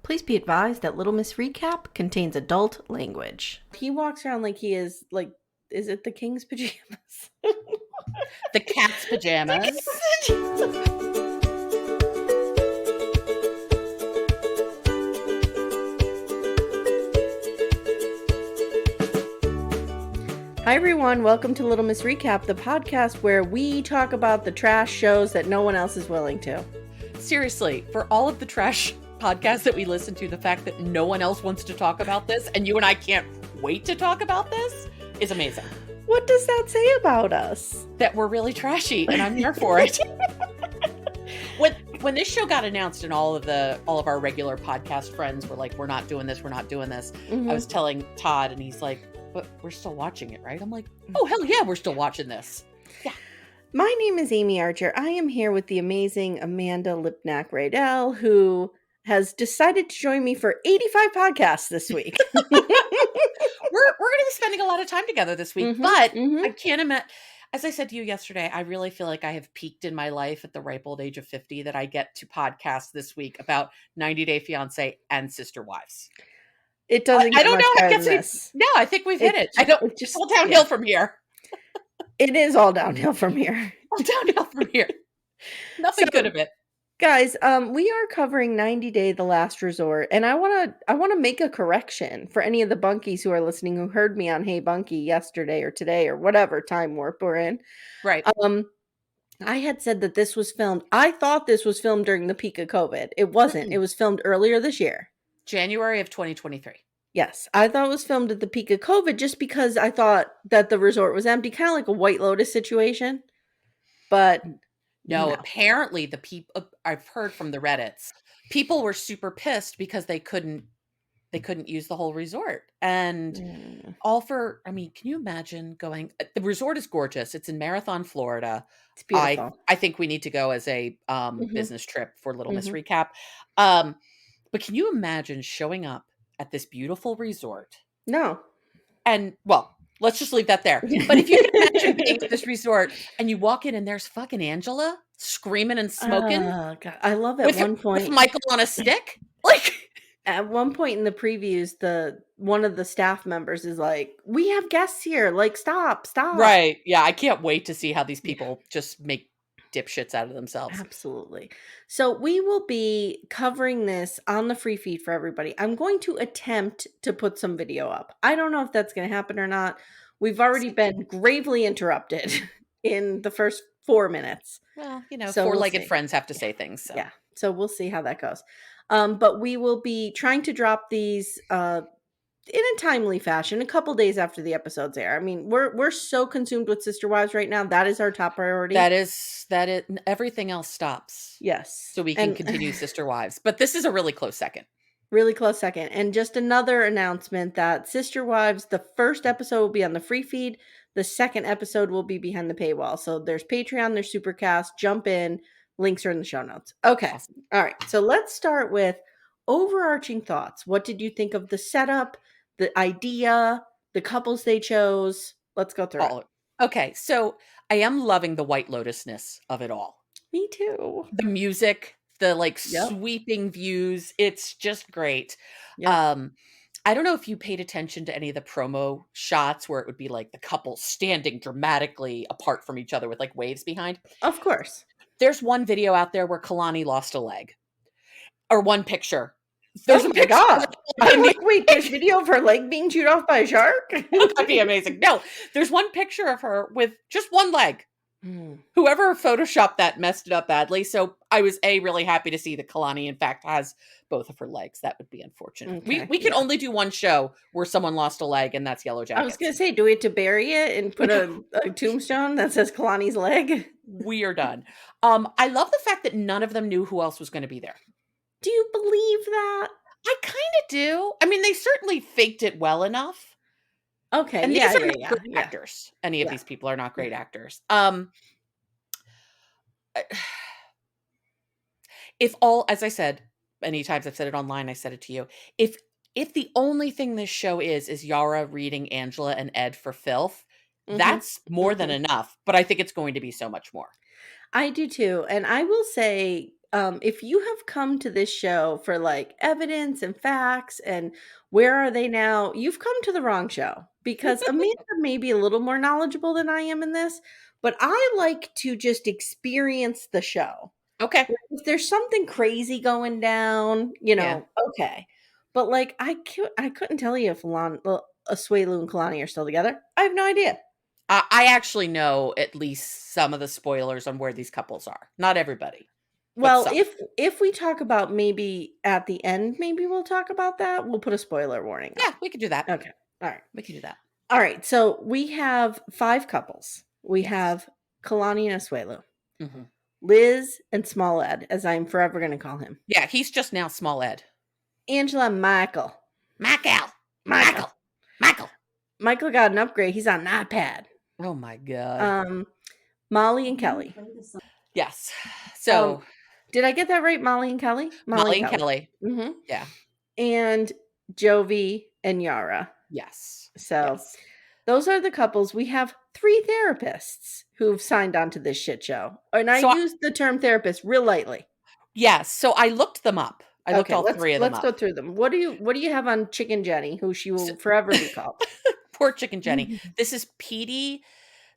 Please be advised that Little Miss Recap contains adult language. He walks around like he is, like, is it the king's pajamas? The cat's pajamas. Hi everyone, welcome to Little Miss Recap, the podcast where we talk about the trash shows that no one else is willing to. Seriously, for all of the trash podcasts that we listen to, the fact that no one else wants to talk about this and you and I can't wait to talk about this is amazing. What does that say about us? That we're really trashy and I'm here for it. When this show got announced and all of our regular podcast friends were like, we're not doing this. Mm-hmm. I was telling Todd and he's like, but we're still watching it, right? I'm like, oh, hell yeah, we're still watching this. Yeah. My name is Amy Archer. I am here with the amazing Amanda Lipnack-Radell, who has decided to join me for 85 podcasts this week. We're going to be spending a lot of time together this week, but I can't imagine. As I said to you yesterday, I really feel like I have peaked in my life at the ripe old age of 50 that I get to podcast this week about 90 Day Fiancé and Sister Wives. It doesn't get much better than this. No, I think we've hit it. It's all downhill from here. It is all downhill from here. All downhill from here. Nothing good of it. Guys, we are covering 90 Day The Last Resort, and I wanna make a correction for any of the bunkies who are listening who heard me on Hey Bunky yesterday or today or whatever time warp we're in. Right. I had said that this was filmed. I thought this was filmed during the peak of COVID. It wasn't. It was filmed earlier this year. January of 2023. Yes, I thought it was filmed at the peak of COVID just because I thought that the resort was empty, kind of like a White Lotus situation. But no, apparently the people I've heard from the Reddits, people were super pissed because they couldn't use the whole resort. And can you imagine going? The resort is gorgeous. It's in Marathon, Florida. It's beautiful. I think we need to go as a business trip for Little Miss Recap. But can you imagine showing up at this beautiful resort? No. And, well, let's just leave that there. But if you can imagine being at this resort and you walk in and there's fucking Angela screaming and smoking. Oh, God. I love at one point. With Michael on a stick. Like, at one point in the previews, one of the staff members is like, we have guests here. Like, stop. Right. Yeah. I can't wait to see how these people just make dipshits out of themselves. Absolutely. So we will be covering this on the free feed for everybody. I'm going to attempt to put some video up. I don't know if that's going to happen or not. We've already been gravely interrupted in the first 4 minutes. Well, so four-legged friends have to say things. So. Yeah. So we'll see how that goes. But we will be trying to drop these in a timely fashion, a couple days after the episodes air. I mean, we're so consumed with Sister Wives right now. That is our top priority. That is everything else stops. Yes. So we can continue Sister Wives. But this is a really close second. Really close second. And just another announcement that Sister Wives, the first episode will be on the free feed. The second episode will be behind the paywall. So there's Patreon, there's Supercast. Jump in. Links are in the show notes. Okay. Awesome. All right. So let's start with overarching thoughts. What did you think of the setup? The idea, the couples they chose. Let's go through it. Okay, so I am loving the White Lotusness of it all. Me too. The music, the sweeping views. It's just great. Yep. I don't know if you paid attention to any of the promo shots where it would be like the couple standing dramatically apart from each other with like waves behind. Of course. There's one video out there where Kalani lost a leg. Or one picture. Oh my God. I'm like, wait, there's video of her leg being chewed off by a shark? That'd be amazing. No, there's one picture of her with just one leg. Whoever photoshopped that messed it up badly. So I was really happy to see that Kalani, in fact, has both of her legs. That would be unfortunate. Okay, we can only do one show where someone lost a leg, and that's Yellow Jackets. I was going to say, do we have to bury it and put a tombstone that says Kalani's leg? We are done. I love the fact that none of them knew who else was going to be there. Do you believe that? I kind of do. I mean, they certainly faked it well enough. Okay. And these are not great actors. Any of these people are not great actors. As I said, many times I've said it online, I said it to you. If the only thing this show is Yara reading Angela and Ed for filth, that's more than enough. But I think it's going to be so much more. I do too. And I will say, if you have come to this show for like evidence and facts and where are they now, you've come to the wrong show because Amanda may be a little more knowledgeable than I am in this, but I like to just experience the show. Okay. If there's something crazy going down, Yeah. okay. But like I couldn't tell you if Asuelu and Kalani are still together. I have no idea. I actually know at least some of the spoilers on where these couples are. Not everybody, but Well, some. if we talk about maybe at the end, maybe we'll talk about that. We'll put a spoiler warning up. Yeah, we could do that. Okay. All right. We can do that. All right. So we have 5 couples. We Yes. have Kalani and Asuelu, Hmm. Liz and Small Ed, as I'm forever going to call him. Yeah, he's just now Small Ed. Angela and Michael. Michael. Michael. Michael. Michael got an upgrade. He's on an iPad. Oh my God. Molly and Kelly. Yes. So Did I get that right? Molly and Kelly? Molly and Kelly. Mm-hmm. Yeah. And Jovi and Yara. Yes. So Yes. those are the couples. We have 3 therapists who've signed on to this shit show. And I So use the term therapist real lightly. Yes. So I looked them up. I looked all 3 of them let's up. go through them. What do you have on Chicken Jenny, who she will forever be called? Poor Chicken Jenny. This is Petey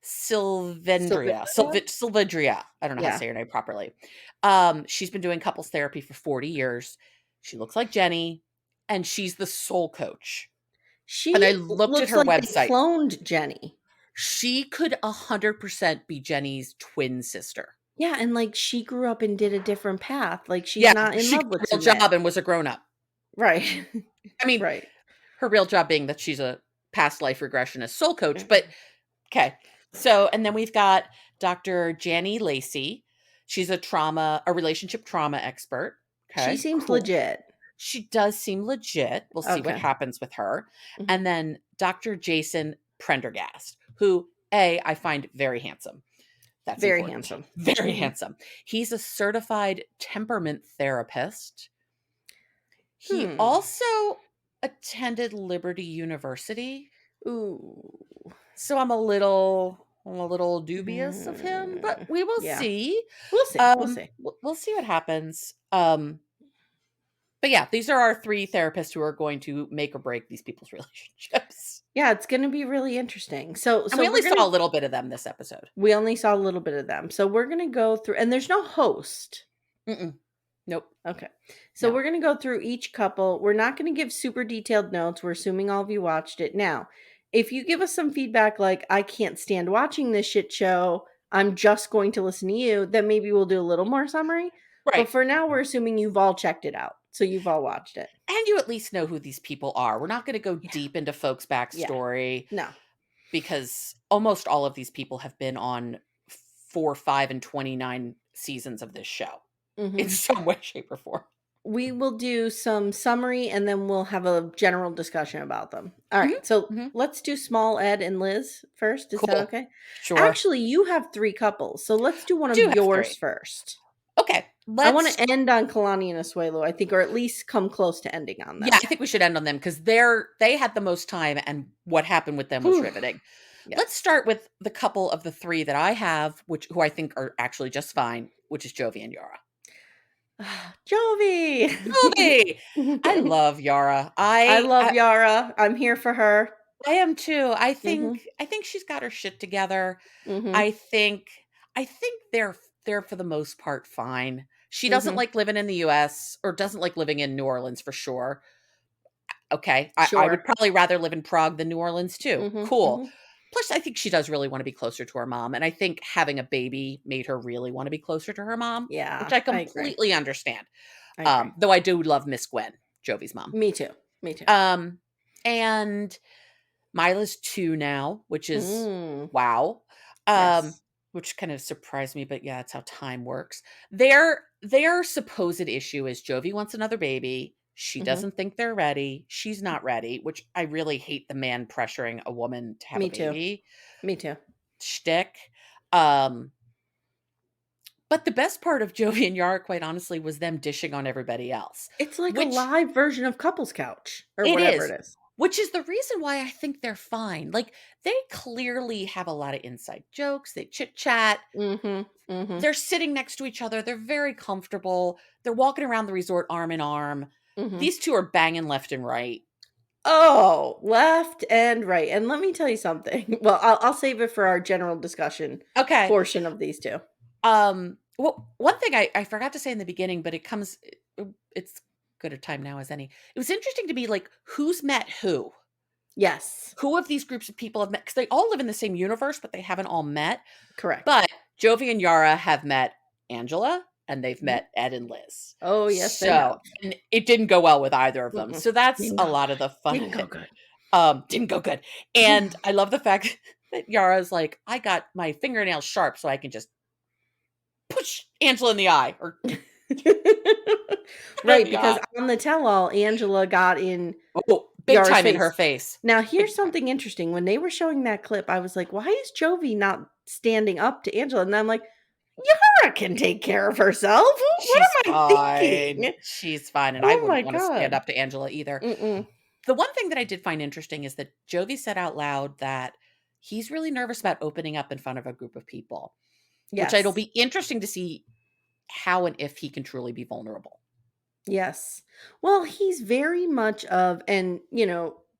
Sylvendria. Sylvendria. I don't know how to say her name properly. She's been doing couples therapy for 40 years. She looks like Jenny, and she's the soul coach. And I looked looks at her like website. They cloned Jenny. She could 100% be Jenny's twin sister. Yeah, and like she grew up and did a different path. Like she's not in love with her real job and was a grown up. Right. I mean, right. Her real job being that she's a past life regressionist soul coach. But okay. So, and then we've got Dr. Janie Lacey. She's a relationship trauma expert. Okay. She seems legit. She does seem legit. We'll see what happens with her. Mm-hmm. And then Dr. Jason Prendergast, who I find very handsome. That's very important. handsome. Very handsome. He's a certified temperament therapist. He also attended Liberty University. Ooh. So I'm a little dubious of him, but we will see. We'll see. We'll see what happens. But yeah, these are our 3 therapists who are going to make or break these people's relationships. Yeah, it's going to be really interesting. So we only saw a little bit of them this episode. We only saw a little bit of them. So we're going to go through, and there's no host. Nope. Okay. So we're going to go through each couple. We're not going to give super detailed notes. We're assuming all of you watched it. Now, if you give us some feedback like, I can't stand watching this shit show, I'm just going to listen to you, then maybe we'll do a little more summary. Right. But for now, we're assuming you've all checked it out. So you've all watched it. And you at least know who these people are. We're not going to go deep into folks' backstory. No. Because almost all of these people have been on 4, 5, and 29 seasons of this show. In some way, shape, or form. We will do some summary and then we'll have a general discussion about them. All right. So let's do Small Ed and Liz first. Is that okay? Sure. Actually, you have 3 couples. So let's do one of yours first. Okay. I want to end on Kalani and Asuelu, I think, or at least come close to ending on them. Yeah, I think we should end on them because they had the most time and what happened with them was riveting. Yeah. Let's start with the couple of the 3 that I have, who I think are actually just fine, which is Jovi and Yara. Jovi! I love Yara. I love Yara. I'm here for her. I am too. I think she's got her shit together. I think they're for the most part fine. She doesn't like living in the US or doesn't like living in New Orleans for sure. Okay. I would probably rather live in Prague than New Orleans too. Cool. Plus, I think she does really want to be closer to her mom. And I think having a baby made her really want to be closer to her mom. Yeah. Which I completely understand. Though I do love Miss Gwen, Jovi's mom. Me too. And Mila's 2 now, which is wow. Yes. Which kind of surprised me, but yeah, that's how time works. Their supposed issue is Jovi wants another baby. She doesn't think they're ready. She's not ready, which I really hate the man pressuring a woman to have a baby. Me too. Shtick. But the best part of Jovi and Yara, quite honestly, was them dishing on everybody else. It's like a live version of Couples Couch or whatever it is. Which is the reason why I think they're fine. Like, they clearly have a lot of inside jokes, they chit-chat, Mhm, mhm, they're sitting next to each other, they're very comfortable, they're walking around the resort arm in arm. mhm. These 2 are banging left and right. Oh, left and right, and let me tell you something. Well, I'll save it for our general discussion Okay. portion of these 2. Well, one thing I forgot to say in the beginning, but it's good a time now as any. It was interesting to me, like, who's met who? Yes, Who of these groups of people have met? Because they all live in the same universe, but they haven't all met. correct. But Jovi and Yara have met Angela, and they've Mhm. met Ed and Liz. Oh, yes, they So, have. and it didn't go well with either of them. Mm-mm. So that's Didn't a go lot of good. the fun Didn't of go it. good. Didn't go good. And I love the fact that Yara's like, I got my fingernails sharp so I can just push Angela in the eye or her in Right, the because eye. on the tell-all, Angela got in Oh, big Yara's time in her face. face. Now, Big here's time. something interesting. When they were showing that clip, I was like, "Why is Jovi not standing up to Angela?" And I'm like, "Yara can take care of herself. What She's am I fine. thinking?" She's fine, and I Oh my wouldn't wanna stand god. up to Angela either. Mm-mm. The one thing that I did find interesting is that Jovi said out loud that he's really nervous about opening up in front of a group of people, which it'll Yes. be interesting to see how and if he can truly be vulnerable. Yes. Well, he's very much of and,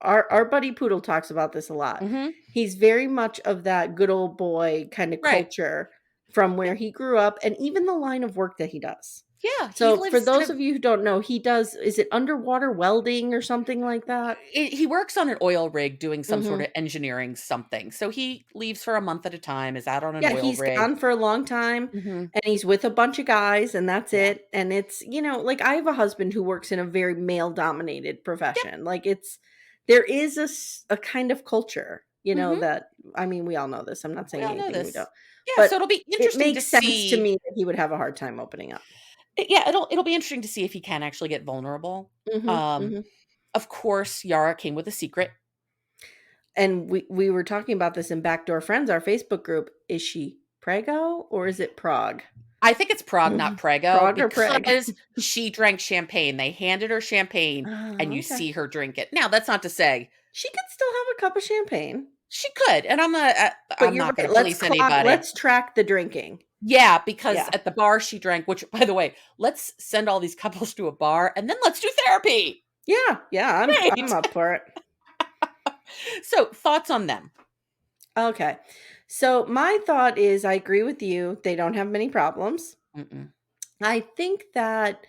our buddy Poodle talks about this a lot. Mhm. He's very much of that good old boy kind of Right. culture from Yeah. where he grew up and even the line of work that he does. Yeah, he So, for lives in those a of you who don't know, he does is it underwater welding or something like that? he works on an oil rig doing some sort Mhm. of engineering something. So he leaves for a month at a time, is out on an Yeah, oil he's rig. gone for a long time, Mhm. and he's with a bunch of guys, and that's Yeah. it, and it's like, I have a husband who works in a very male-dominated Yep. profession, like, there is a kind of culture, Mhm. that I mean, we all know this, I'm not We saying all know anything we don't, this. Yeah, so but it'll be it interesting to makes sense to see. me that he would have a hard time opening up. Yeah, it'll be interesting to see if he can actually get vulnerable. Mhm, Um, mhm, of course, Yara came with a secret. and we were talking about this in Backdoor Friends, our Facebook group. Is she Prego or is it Prague? I think it's Prague, not Prego, Prague or Prague? because she drank champagne. They handed her champagne and Oh, you okay. see her drink it. Now, that's not to say She could still have a cup of champagne. she could, and But I'm you're not gonna right, police anybody. let's track the drinking. Yeah, because Yeah. at the bar she drank, which, by the way, let's send all these couples to a bar and then let's do therapy. Yeah, yeah, I'm Great. up for it. So, thoughts on them? Okay. So my thought is I agree with you, they don't have many problems. Mm-mm. I think that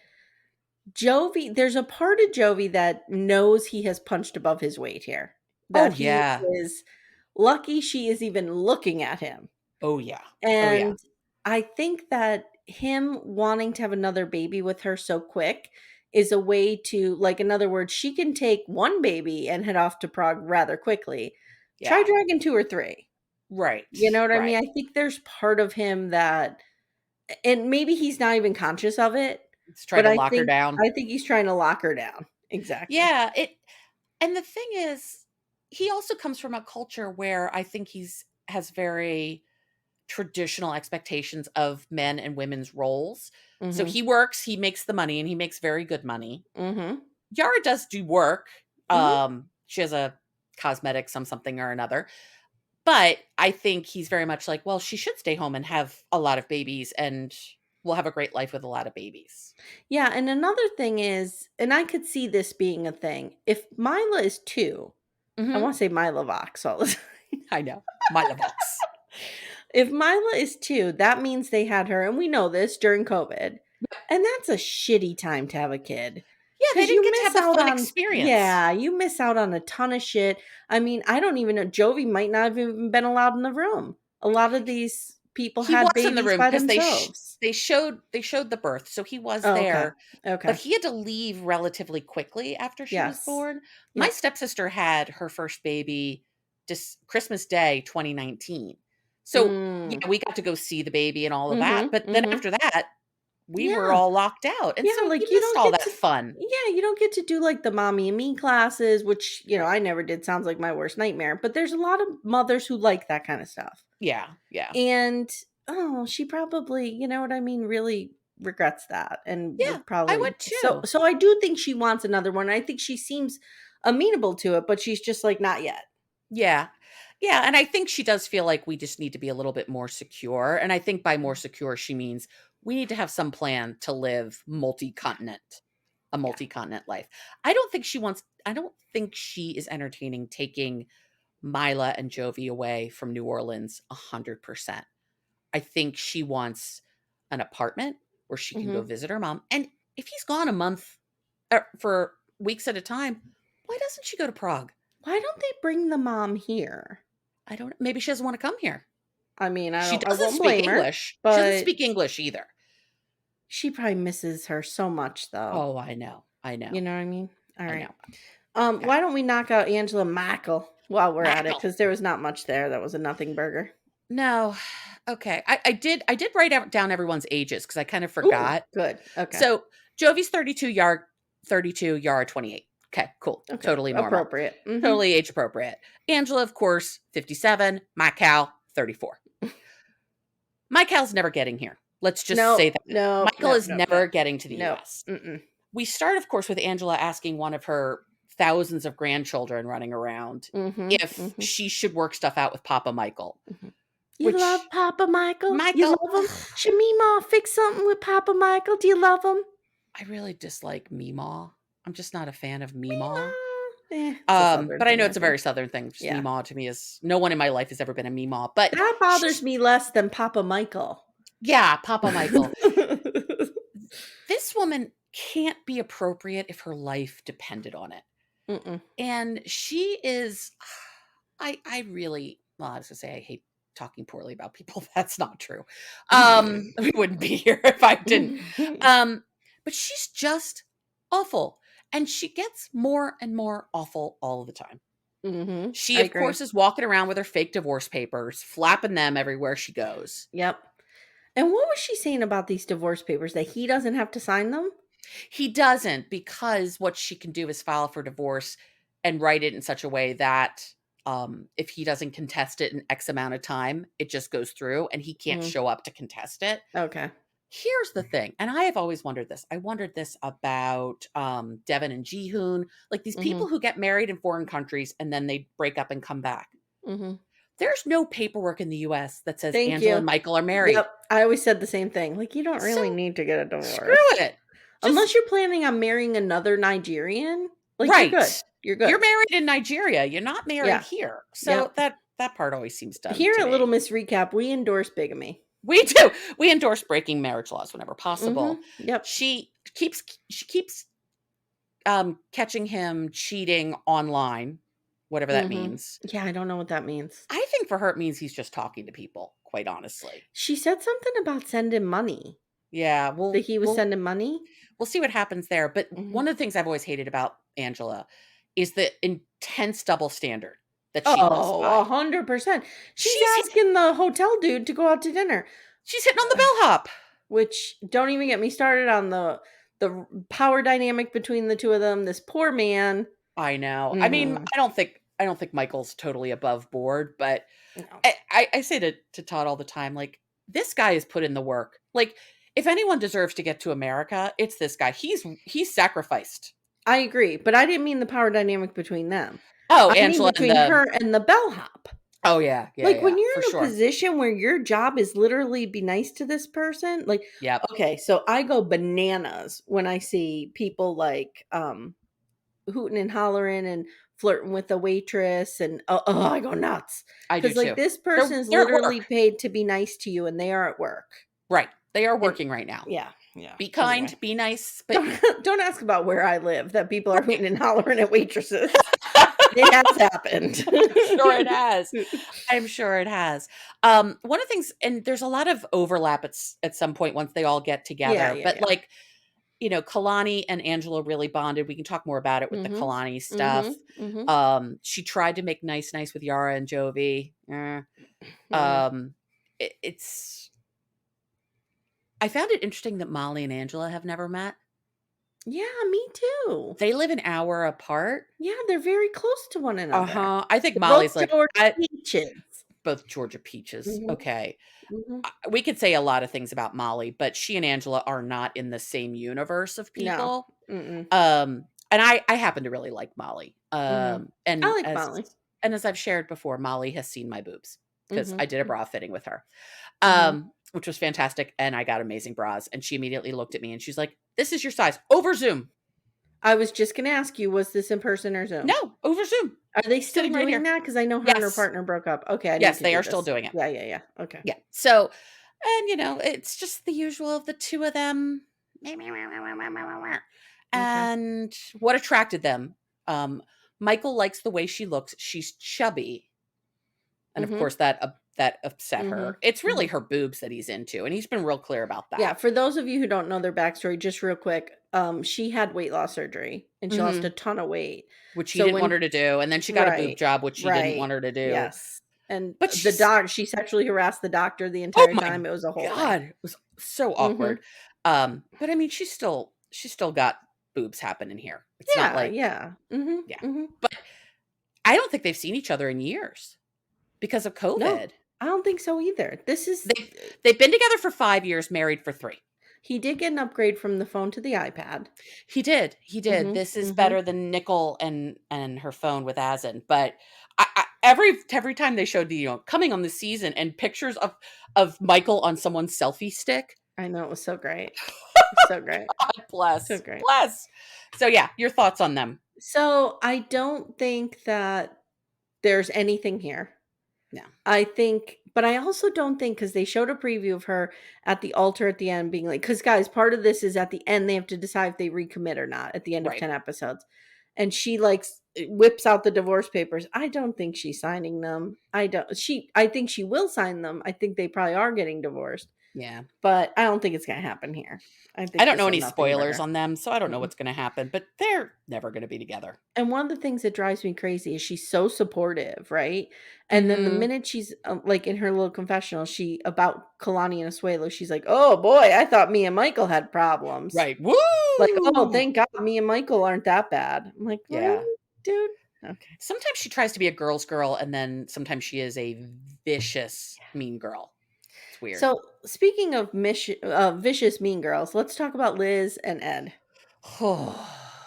Jovi there's a part of Jovi that knows he has punched above his weight here. Oh, That he yeah. is lucky she is even looking at him. Oh, yeah. Oh, yeah. And I think that him wanting to have another baby with her so quick is a way to like, in other words, she can take 1 baby and head off to Prague rather quickly. Try Yeah. dragging 2 or 3. Right. You know what I Right. mean? I think there's part of him that and maybe he's not even conscious of it, Let's try but to lock her down. I think he's trying to lock her down. Exactly. Yeah, and the thing is, he also comes from a culture where I think he's has very traditional expectations of men and women's roles. So Mhm. he works, he makes the money, and he makes very good money. Mhm. Yara does do work. Mhm. She has a cosmetic something or another. But I think he's very much like, well, she should stay home and have a lot of babies and we'll have a great life with a lot of babies. Yeah, and another thing is and I could see this being a thing. If Mila is 2 I Mhm. wanna say Mila Vox all the time. I know. My Vox. If Mila is 2, that means they had her and we know this, during COVID, and that's a shitty time to have a kid, Yeah, they 'cause didn't you get to have miss the out fun on experience. yeah, you miss out on a ton of shit. I mean, I don't even know Jovi might not have even been allowed in the room. A lot of these people He had was in the babies room by because themselves. they showed the birth, so he was Oh, okay. there, but Okay. he had to leave relatively quickly after she was Yes. born. My Yep. stepsister had her first baby just Christmas Day 2019. So, Mm. yeah, we got to go see the baby and all of that, Mhm, but then mhm. after that, we were Yeah. all locked out, and Yeah, so like, you you missed don't all get that to fun. yeah, you don't get to do, like, the mommy and me classes, which, I never did, sounds like my worst nightmare, but there's a lot of mothers who like that kinda stuff. Yeah, yeah. And, oh, she probably, you know what I mean, really regrets that and Yeah, would I probably would too. so I do think she wants another one. I think she seems amenable to it, but she's just like, not yet. Yeah. Yeah, and I think she does feel like we just need to be a little bit more secure, and I think by more secure, she means we need to have some plan to live a Yeah. multi-continent life. I don't think she is entertaining taking Mila and Jovi away from New Orleans 100%. I think she wants an apartment where she can go Mhm. visit her mom, and if he's gone a month, for weeks at a time, why doesn't she go to Prague? Why don't they bring the mom here? I don't maybe she doesn't wanna come here. I mean, She I doesn't won't speak blame her, English. She doesn't but speak English either. she probably misses her so much, though. Oh, I know. I You know. know what I mean? All I right. know. Okay. Why don't we knock out Angela Michael while we're at it? Mackle. Because there was not much there. That was a nothing burger. No. Okay. I did write out down everyone's ages because I kind of Ooh, forgot. good. Okay. So Jovi's 32, Yara 28. Okay, cool. Okay. Totally normal. Appropriate. Mm-hmm. Totally age appropriate. Angela, of course, 57. My Cal, 34. My Cal's never getting here. Let's just No, say that. no, Michael no, is no, no, never getting to the no. US. Mm-mm. We start, of course, with Angela asking one of her thousands of grandchildren running around Mm-hmm. if Mm-hmm. she should work stuff out with Papa Michael, Mm-hmm. You love which Papa Michael? You Michael, love him? Should Meemaw fix something with Papa Michael? Do you love him? I really dislike Meemaw. I'm just not a fan of Meemaw. Meemaw. It's a southern But I know thing, I it's a very think. southern thing. Just Yeah. Meemaw to me is no one in my life has ever been a Meemaw. But That bothers she's me less than Papa Michael. yeah, Papa Michael. This woman can't be appropriate if her life depended on it. Mm-mm. And she is I really well, I was gonna say I hate talking poorly about people. That's not true. We wouldn't be here if I didn't. But she's just awful. And she gets more and more awful all the time. Mm-hmm. She, I of agree. course, is walking around with her fake divorce papers, flapping them everywhere she goes. Yep. And what was she saying about these divorce papers? That he doesn't have to sign them? He doesn't, because what she can do is file for divorce and write it in such a way that if he doesn't contest it in X amount of time, it just goes through and he can't Mm. show up to contest it. Okay. Here's the thing, and I have always wondered this. I wondered this about Devin and Jihoon, like these Mm-hmm. people who get married in foreign countries and then they break up and come back. Mm-hmm. There's no paperwork in the US that says Thank Angela you. and Michael are married. Yep. I always said the same thing. Like, you don't really So need to get a screw divorce. it. Unless Just you're planning on marrying another Nigerian. Like, you're good. right. You're You're good. married in Nigeria. You're not married Yeah. here. So Yep. that part always seems dumb Here to at Little me. Miss Recap, we endorse bigamy. We do. We endorse breaking marriage laws whenever possible. Mm-hmm. Yep. She keeps catching him cheating online, whatever that Mm-hmm. means. Yeah, I don't know what that means. I think for her it means he's just talking to people, quite honestly. She said something about sending money. Yeah, That he was sending money. we'll see what happens there. But Mm-hmm. one of the things I've always hated about Angela is the intense double standard that she lives Oh, by. 100%. She's She's asking the hotel dude to go out to dinner. She's hitting on the bellhop. Which, don't even get me started on the power dynamic between the two of them. This poor man. I know. I mean, Mm, I don't think Michael's totally above board, but no. I say to Todd all the time, like, this guy has put in the work. Like, if anyone deserves to get to America, it's this guy. He's sacrificed. I agree, but I didn't mean the power dynamic between them. Oh, I mean Angela and between her and the bellhop. oh yeah, Like, when you're for in a sure. position where your job is literally be nice to this person, like, Yep. okay, so I go bananas when I see people like hooting and hollering and flirting with a waitress, and I go nuts I do because like too. this person is They're at literally work. paid to be nice to you, and they are at work. Right. They are And working right now. yeah. Be kind, Anyway. be nice, but Don't ask about where I live. That people are hooting and hollering at waitresses. It has happened. I'm sure it has. I'm sure it has. One of the things, and there's a lot of overlap at some point once they all get together. Yeah, but yeah. like, Kalani and Angela really bonded. We can talk more about it with the Mhm, Kalani stuff. She tried to make nice with Yara and Jovi. It's. I found it interesting that Molly and Angela have never met. Yeah, me too. They live an hour apart. Yeah, they're very close to one another. I think They're Molly's both like Georgia peaches. both Georgia peaches. Mhm, Okay. mhm. We could say a lot of things about Molly, but she and Angela are not in the same universe of No. people. Mm-mm. and I happen to really like Molly. Mhm. I like Molly. And as I've shared before, Molly has seen my boobs because I Mhm. did a bra fitting with her, Mhm. which was fantastic, and I got amazing bras. And she immediately looked at me and she's like, "This is your size over Zoom." I was just gonna ask you, was this in person or Zoom? No, over Zoom, Are they still sitting right doing here. that? Because I know her and her Yes, partner broke up. Okay, I need yes, to they do are still this. doing it. Yeah, yeah, yeah. Okay. Yeah. So, and it's just the usual of the two of them. Okay. And what attracted them? Um, Michael likes the way she looks. She's chubby, and of Mhm. course that upset her. Mhm. It's really Mhm. her boobs that he's into, and he's been real clear about Yeah, that. for those of you who don't know their backstory, just real quick, she had weight loss surgery and she lost a Mhm. ton of weight. Which he So didn't want when her to do, and then she got a boob right, job, which he didn't right, want her to do. yes, and But she sexually harassed the doctor the oh entire my time. It was a whole thing. god, it was so Mhm. awkward. But I mean, she's still got boobs happening here. It's not Yeah, like yeah. Mhm, yeah. mhm. But I don't think they've seen each other in years because of No, COVID. I don't think so either. This is They've been together for 5 years, married for 3. he did get an upgrade from the phone to the iPad. He did, he did. Mhm, This is mhm. better than Nickel and her phone with Asin, but every time they showed the, coming on the season and pictures of Michael on someone's selfie stick, I know, it was so great. So great. God So bless, great. bless. So, yeah, your thoughts on them? So, I don't think that there's anything here. No. I think but I also don't think because they showed a preview of her at the altar at the end being like, because guys, part of this is at the end, they have to decide if they recommit or not at the end of Right. 10 episodes. And she, like, whips out the divorce papers. I don't think she's signing them. I think she will sign them. I think they probably are getting divorced, Yeah. but I don't think it's gonna happen here. I I think don't this know is a any nothing spoilers burger. on them, so I don't know Mm-mm. what's gonna happen, but they're never gonna be together. And one of the things that drives me crazy is she's so supportive, right? And then the Mhm. minute she's like in her little confessional, she about Kalani and Asuelu, she's like, "Oh boy, I thought me and Michael had problems." Right. Like, "Oh, Woo! thank God me and Michael aren't that bad." I'm like, Yeah. "Really, dude?" Okay. Sometimes she tries to be a girl's girl, and then sometimes she is a vicious, mean girl. It's weird. So speaking of vicious mean girls, let's talk about Liz and Ed.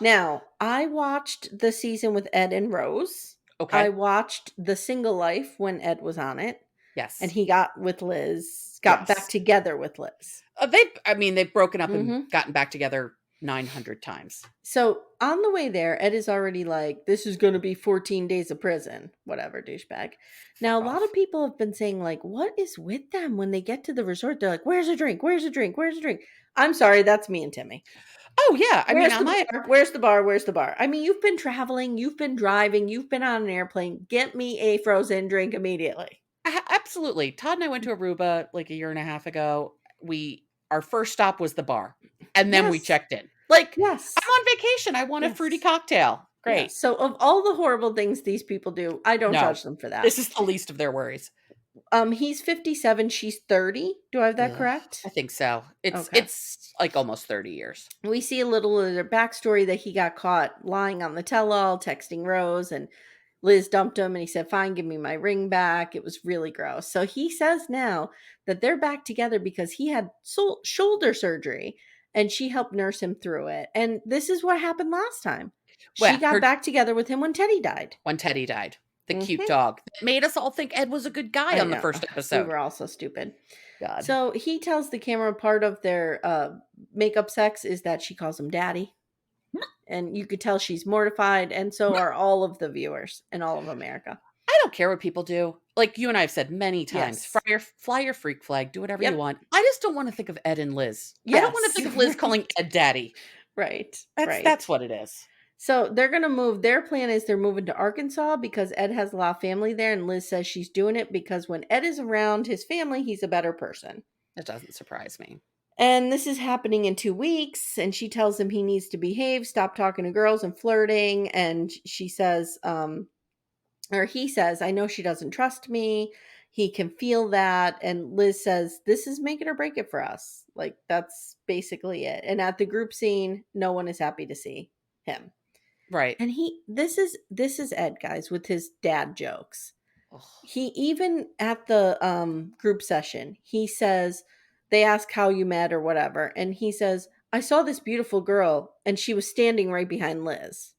Now, I watched the season with Ed and Rose. I Okay. watched The Single Life when Ed was on it. And Yes. he got back Yes. together with Liz. They've broken up and Mhm. gotten back together 900 times. So, on the way there, Ed is already like, "This is gonna be 14 days of prison." Whatever, douchebag. Now, a Fuck lot of off. people have been saying, like, "What is with them when they get to the resort?" They're like, "Where's a drink? Where's a drink? Where's a drink?" I'm sorry, that's me and Timmy. Oh, yeah. I mean, "Where's I the might bar? Where's the bar? Where's the bar?" I mean, you've been traveling, you've been driving, you've been on an airplane. Get me a frozen drink immediately. absolutely. Todd and I went to Aruba like a year and a half ago. Our first stop was the bar, and then we Yes. checked in. Like, I'm Yes. on vacation. I want a fruity Yes. cocktail. Yeah, Great. so of all the horrible things these people do, I don't No, judge them for that. this is the least of their worries. He's 57, she's 30. Do I have that Ugh, I correct? think so. It's Okay. it's like almost 30 years. We see a little of their backstory that he got caught lying on the tell-all, texting Rose, and Liz dumped him, and he said, "Fine, give me my ring back." It was really gross. So he says now that they're back together because he had shoulder surgery, and she helped nurse him through it. And this is what happened last time. She Well, got back together with him when Teddy died. when Teddy died, the cute Mhm. dog that made us all think Ed was a good guy I on the know. first We episode. were all so stupid. God. So he tells the camera part of their makeup sex is that she calls him daddy. And you could tell she's mortified, and so are all of the viewers in all of America. I don't care what people do. Like you and I have said many times, Yes. fly your freak flag, do whatever you Yep. want. I just don't want to think of Ed and Liz. I don't want to Yes. think of Liz calling Ed daddy. Right. That's Right. what it is. So they're going to move. Their plan is they're moving to Arkansas because Ed has a lot of family there, and Liz says she's doing it because when Ed is around his family, he's a better person. That doesn't surprise me. And this is happening in 2 weeks. And she tells him he needs to behave, stop talking to girls and flirting. And she says, or he says, "I know she doesn't trust me. He can feel that." And Liz says, "This is make it or break it for us." Like, that's basically it. And at the group scene, no one is happy to see him. Right. And this is Ed, guys, with his dad jokes. Ugh. He even at the group session, he says, they ask how you met or whatever, and he says, I saw this beautiful girl and she was standing right behind Liz.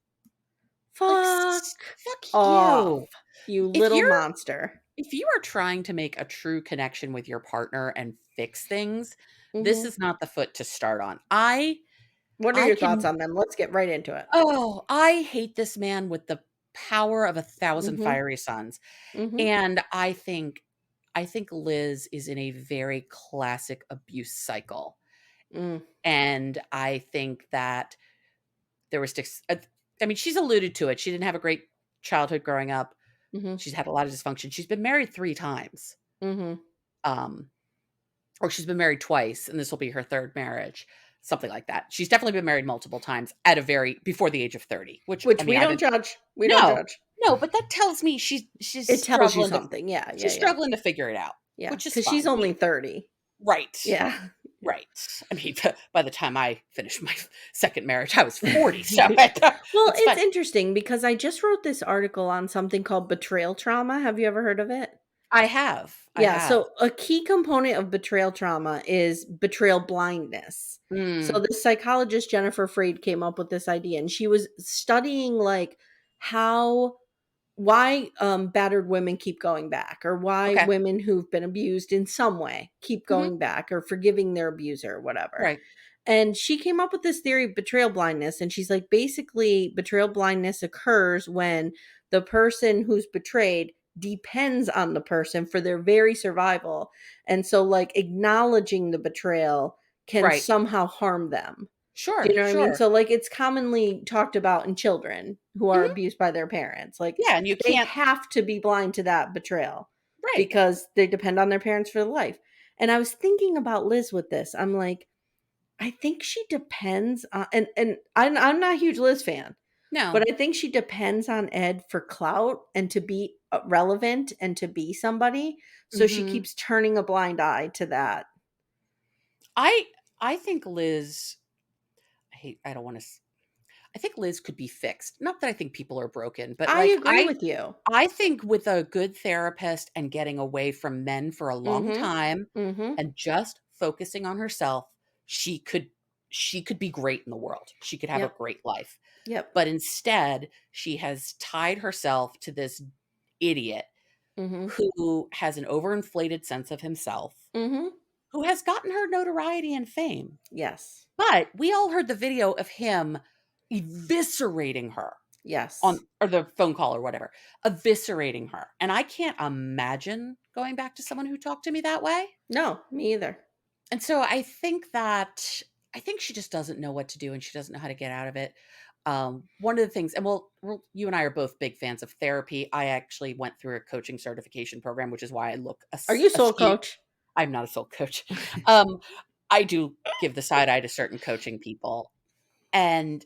Like, Fuck fuck off, you. you If little you're monster. if you are trying to make a true connection with your partner and fix things, this Mhm. is not the foot to start on. I What are I your thoughts can on them? Let's get right into it. I hate this man with the power of 1,000 Mhm. fiery suns. Mhm. And I think Liz is in a very classic abuse cycle. Mm. And I think that there was I mean, she's alluded to it. She didn't have a great childhood growing up. Mhm. She's had a lot of dysfunction. She's been married 3 times. Mhm. Um, or she's been married twice, and this will be her 3rd marriage, something like that. She's definitely been married multiple times at a very before the age of 30, which, I Which mean, we I don't haven't. judge. We don't No, judge. no, but that tells me she's It tells you struggling to something. Yeah, yeah, she's yeah. struggling to figure it out, Yeah, which is cuz she's fine. only 30. Right. Yeah. Yeah. Right. I mean, by the time I finished my 2nd marriage, I was 40, so Well, it's it's fine. interesting because I just wrote this article on something called betrayal trauma. Have you ever heard of it? I have, I Yeah, have. so a key component of betrayal trauma is betrayal blindness. So Mm, the psychologist Jennifer Freyd came up with this idea and she was studying like how why battered women keep going back or why okay. women who've been abused in some way keep Mhm. going back or forgiving their abuser or whatever. Right. And she came up with this theory of betrayal blindness. And she's like, basically, betrayal blindness occurs when the person who's betrayed depends on the person for their very survival. And so, like, acknowledging the betrayal can Right. somehow harm them. Do you Sure, know what I mean? sure. So, like, it's commonly talked about in children who are Mhm. abused by their parents. Like, Yeah, and you they can't. have to be blind to that betrayal Right. because they depend on their parents for life. And I was thinking about Liz with this. I'm like, I think she depends on and I'm not a huge Liz fan, No. but I think she depends on Ed for clout and to be, relevant and to be somebody, so she Mhm. keeps turning a blind eye to that. I I think Liz I don't wanna I think Liz could be fixed. Not that I think people are broken, but, I like, agree with you. I think with a good therapist and getting away from men for a long Mhm. time Mhm. and just focusing on herself, she could she could be great in the world. She could have a Yep. great life. Yep. But instead, she has tied herself to this idiot Mhm. who has an overinflated sense of himself, Mhm. who has gotten her notoriety and fame. Yes. But we all heard the video of him eviscerating her on Yes. or the phone call or whatever, eviscerating her, and I can't imagine going back to someone who talked to me that way, No, me either. and so I think she just doesn't know what to do, and she doesn't know how to get out of it. One of the things and well, you and I are both big fans of therapy. I actually went through a coaching certification program, which is why I look Are you a soul askew. coach? I'm not a soul coach. Um, I do give the side eye to certain coaching people, and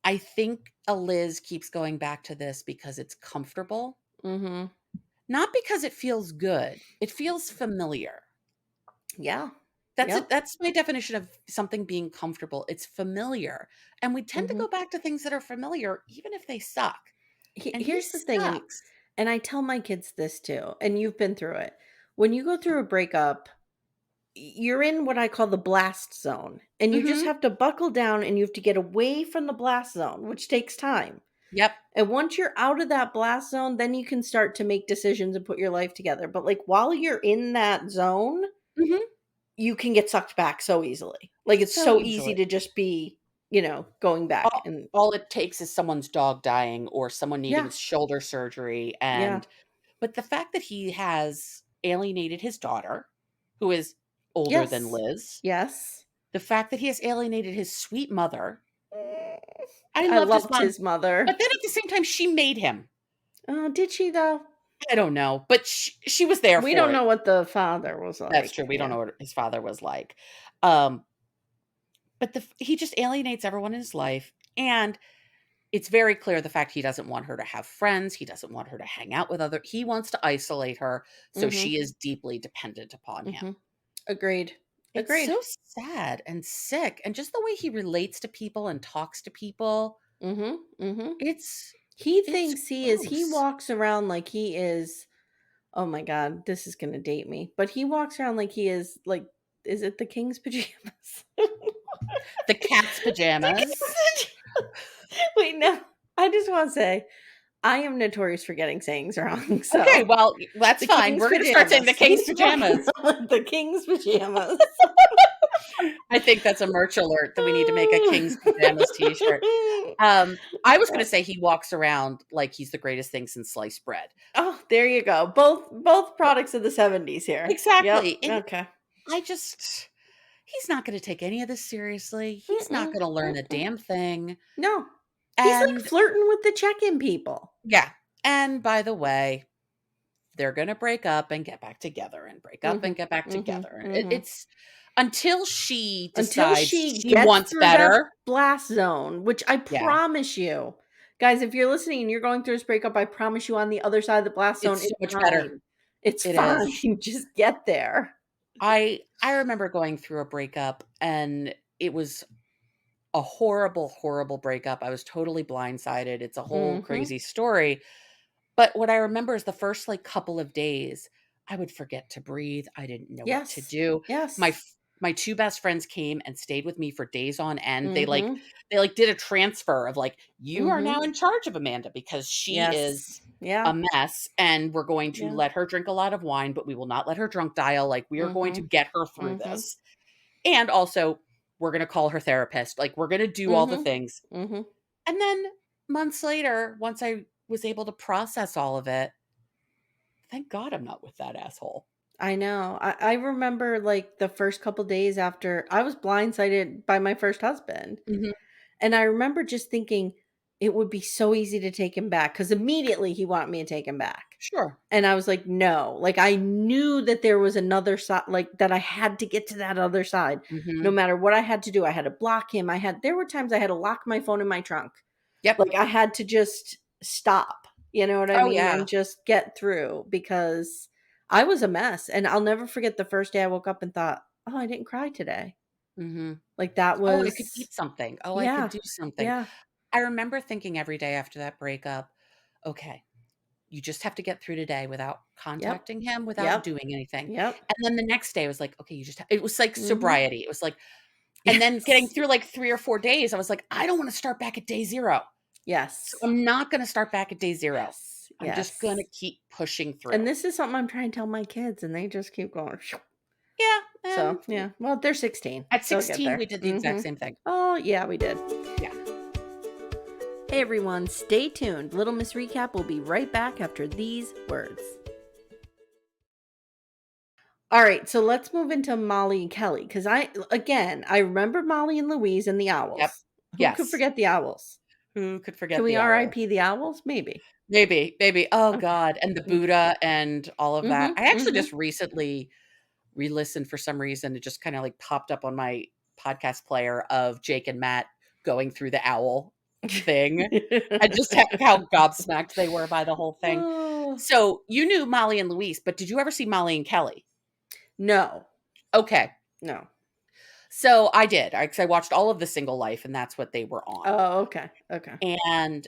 I think a Liz keeps going back to this because it's comfortable, Mhm. not because it feels good. It feels familiar. Yeah. That's it. Yep. That's my definition of something being comfortable. It's familiar. And we tend to Mhm. go back to things that are familiar, even if they suck. And he Here's the thing, sucks. and I tell my kids this too, and you've been through it. When you go through a breakup, you're in what I call the blast zone, and you just Hmm. have to buckle down and you have to get away from the blast zone, which takes time. Yep. And once you're out of that blast zone, then you can start to make decisions and put your life together. But like while you're in that zone, Hmm. you can get sucked back so easily. Like it's So so easy easily. to just be, going back All, and all it takes is someone's dog dying or someone needing yeah, shoulder surgery. yeah. But the fact that he has alienated his daughter, who is older than Yes. Liz, Yes. the fact that he has alienated his sweet mother. Mm, I I loved his loved mom, his but mother. then at the same time, she made him. Oh, did she though? I don't know, but she was there We for don't it. know what the father was That's like. true, we don't Yeah. know what his father was like. Um, but he just alienates everyone in his life, and it's very clear the fact he doesn't want her to have friends, he doesn't want her to hang out with he wants to isolate her, so Mhm. she is deeply dependent upon him. Mhm. Agreed. It's Agreed. so sad and sick, and just the way he relates to people and talks to people, Mhm. Mhm. it's He it's thinks he gross. walks around like he is, oh my god, this is gonna date me, but he walks around like he is like, is it the king's pajamas? The cat's pajamas. Wait, no. I just want to say, I am notorious for getting sayings wrong. Okay, So well, that's the fine. king's We're gonna start saying the pajamas. king's He's walking pajamas. around with the king's pajamas. I think that's a merch alert that we need to make a king's pajamas t-shirt. I was gonna say he walks around like he's the greatest thing since sliced bread. Oh, there you go. Both products of the 70s here. Yep. Exactly, and Okay. he's not gonna take any of this seriously. He's not Mm-mm, gonna learn a mm-mm. damn thing, No. He's like and flirting with the check-in people. yeah, and by the way, they're gonna break up and get back together and break up and Mhm, get back mhm, together. mhm. It's until she Until decides she she gets wants through that better. blast zone, which I Yeah, promise you, guys, if you're listening and you're going through this breakup, I promise you on the other side of the blast zone, it's so it's much better. fine. It's It is. fine. Just get there. I remember going through a breakup, and it was a horrible, horrible breakup. I was totally blindsided. It's a whole Mhm. crazy story. But what I remember is the first, like, couple of days, I would forget to breathe. I didn't know what to Yes. do. Yes. My 2 best friends came and stayed with me for days on end. Mhm. They, like, did a transfer of, like, "You are now Mhm. in charge of Amanda because she is Yes. Yeah. a mess, and we're going to Yeah. let her drink a lot of wine, but we will not let her drunk dial. Like, we are going to Mhm. get her through Mhm. this. And also, we're gonna call her therapist. Like, we're gonna do all the Mhm. things." Mhm. And then months later, once I was able to process all of it, thank God I'm not with that asshole. I know. I remember, like, the first couple days after I was blindsided by my first husband. Mhm. And I remember just thinking it would be so easy to take him back because immediately he wanted me to take him back. Sure. And I was like, no. Like, I knew that there was another side, like, that I had to get to that other side. No Mhm. matter what I had to do, I had to block him. There were times I had to lock my phone in my trunk. Yep. Like, I had to just stop, you know what I Oh, mean? yeah. And just get through because I was a mess. And I'll never forget the first day I woke up and thought, oh, I didn't cry today. Mhm. Like, that Oh, I could was, eat something. Oh, I could yeah, do something. yeah. I remember thinking every day after that breakup, "Okay, you just have to get through today without Yep. contacting him, without Yep. doing anything." Yep. And then the next day, I was like, "Okay, you just it was like Mhm. sobriety. It was like and then getting Yes. through, like, 3 or 4 days, I was like, "I don't wanna start back at day 0. So Yes. I'm not gonna start back at day 0. Yes. I'm just gonna Yes. keep pushing And through." this is something I'm trying to tell my kids, and they just keep going. Phew. Yeah, So, and yeah. Well, they're 16. at They'll get 16, we there. did the exact Mhm. same thing. Oh, yeah, we did. Yeah. Hey, everyone. Stay tuned. Little Miss Recap will be right back after these words. All right, so let's move into Molly and Kelly because I remember Molly and Louise and the Yep. owls. Who could Yes. forget the owls? Who could Can forget we the owl? RIP the owls? Maybe. Maybe, maybe. Oh Okay. god, and the Buddha and all of that. Mm-hmm. I actually Mm-hmm. just recently re-listened for some reason. It just kinda, like, popped up on my podcast player of Jake and Matt going through the owl thing, and just how gobsmacked they were by the whole thing. Oh. So, you knew Molly and Louise, but did you ever see Molly and Kelly? No. Okay. No. So, I did, 'cause I watched all of The Single Life, and that's what they were on. Oh, okay. Okay. And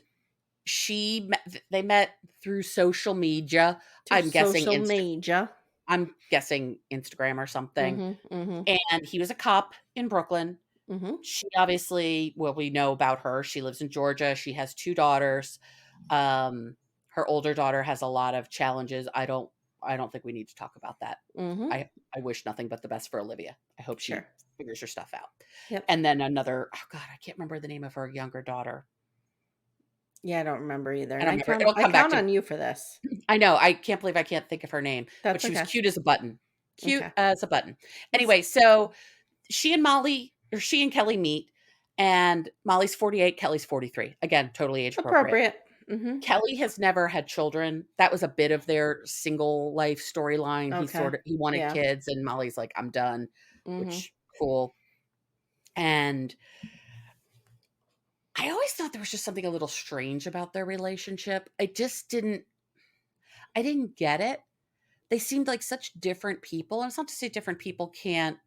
they met through social media. To social media. I'm guessing Instagram or something, Mhm. Mhm. and he was a cop in Brooklyn. Mhm. She obviously well, we know about her. She lives in Georgia. She has 2 daughters. Um, Her older daughter has a lot of challenges. I don't think we need to talk about that. Mhm. I wish nothing but the best for Olivia. I hope she Sure. figures her stuff out. Yep. And then another oh god, I can't remember the name of her younger daughter. Yeah, I don't remember either, I and don't remember. It'll I come back count to me. on you for this. I know. I can't believe I can't think of her name, but That's she was okay. cute as a button. Cute Okay. as a button. It's Anyway, so she and Kelly meet, and Molly's 48, Kelly's 43. Again, totally age appropriate. appropriate. Mhm. Kelly has never had children. That was a bit of their single life storyline. Okay. He wanted Yeah. kids, and Molly's like, "I'm done," Mhm. which cool. And I always thought there was just something a little strange about their relationship. I didn't get it. They seemed like such different people, and it's not to say different people can't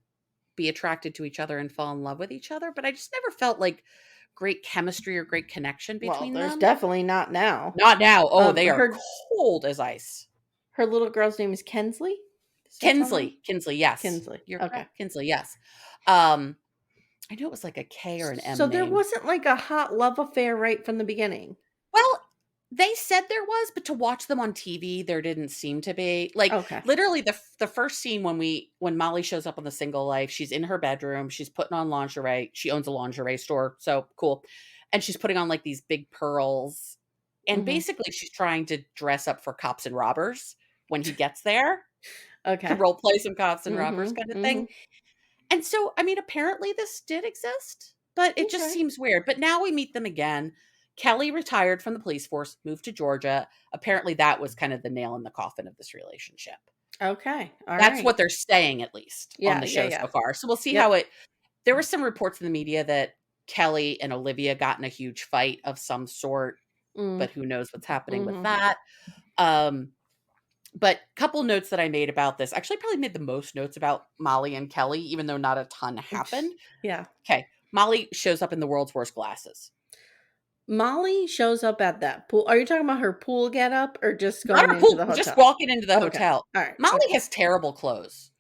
be attracted to each other and fall in love with each other, but I just never felt like great chemistry or great connection Well, between there's them. definitely not now. Not now. Oh, they are Her cold as ice. little girl's name is Kensley? Does that sound right? Kinsley, yes. Kinsley. You're Okay. correct, Kinsley, yes. Um, I know it was like a K or an So M there name. wasn't like a hot love affair right from the beginning? Well, they said there was, but to watch them on TV, there didn't seem to be. Like, Okay. literally the first scene when Molly shows up on The Single Life, she's in her bedroom, she's putting on lingerie. She owns a lingerie store, so cool. And she's putting on, like, these big pearls, and Mhm. basically she's trying to dress up for cops and robbers when he gets there, to Okay. role play some cops and robbers Mhm, kinda thing. mhm. And so, I mean, apparently this did exist, but it just Okay. seems weird. But now we meet them again. Kelly retired from the police force, moved to Georgia. Apparently, that was kind of the nail in the coffin of this relationship. Okay. That's Alright. what they're saying, at least on Yeah, the yeah, show yeah. so far. So we'll see how Yep. it. There were some reports in the media that Kelly and Olivia got in a huge fight of some sort, Mm. but who knows what's happening with Mhm. that. Um, but couple notes that I made about this. Actually, probably made the most notes about Molly and Kelly, even though not a ton happened. Yeah. Okay. Molly shows up in the world's worst glasses. Molly shows up at that pool. Are you talking about her pool getup or just Not going her into pool, the just hotel? walking into the Okay. hotel. Alright, Molly okay. has terrible clothes.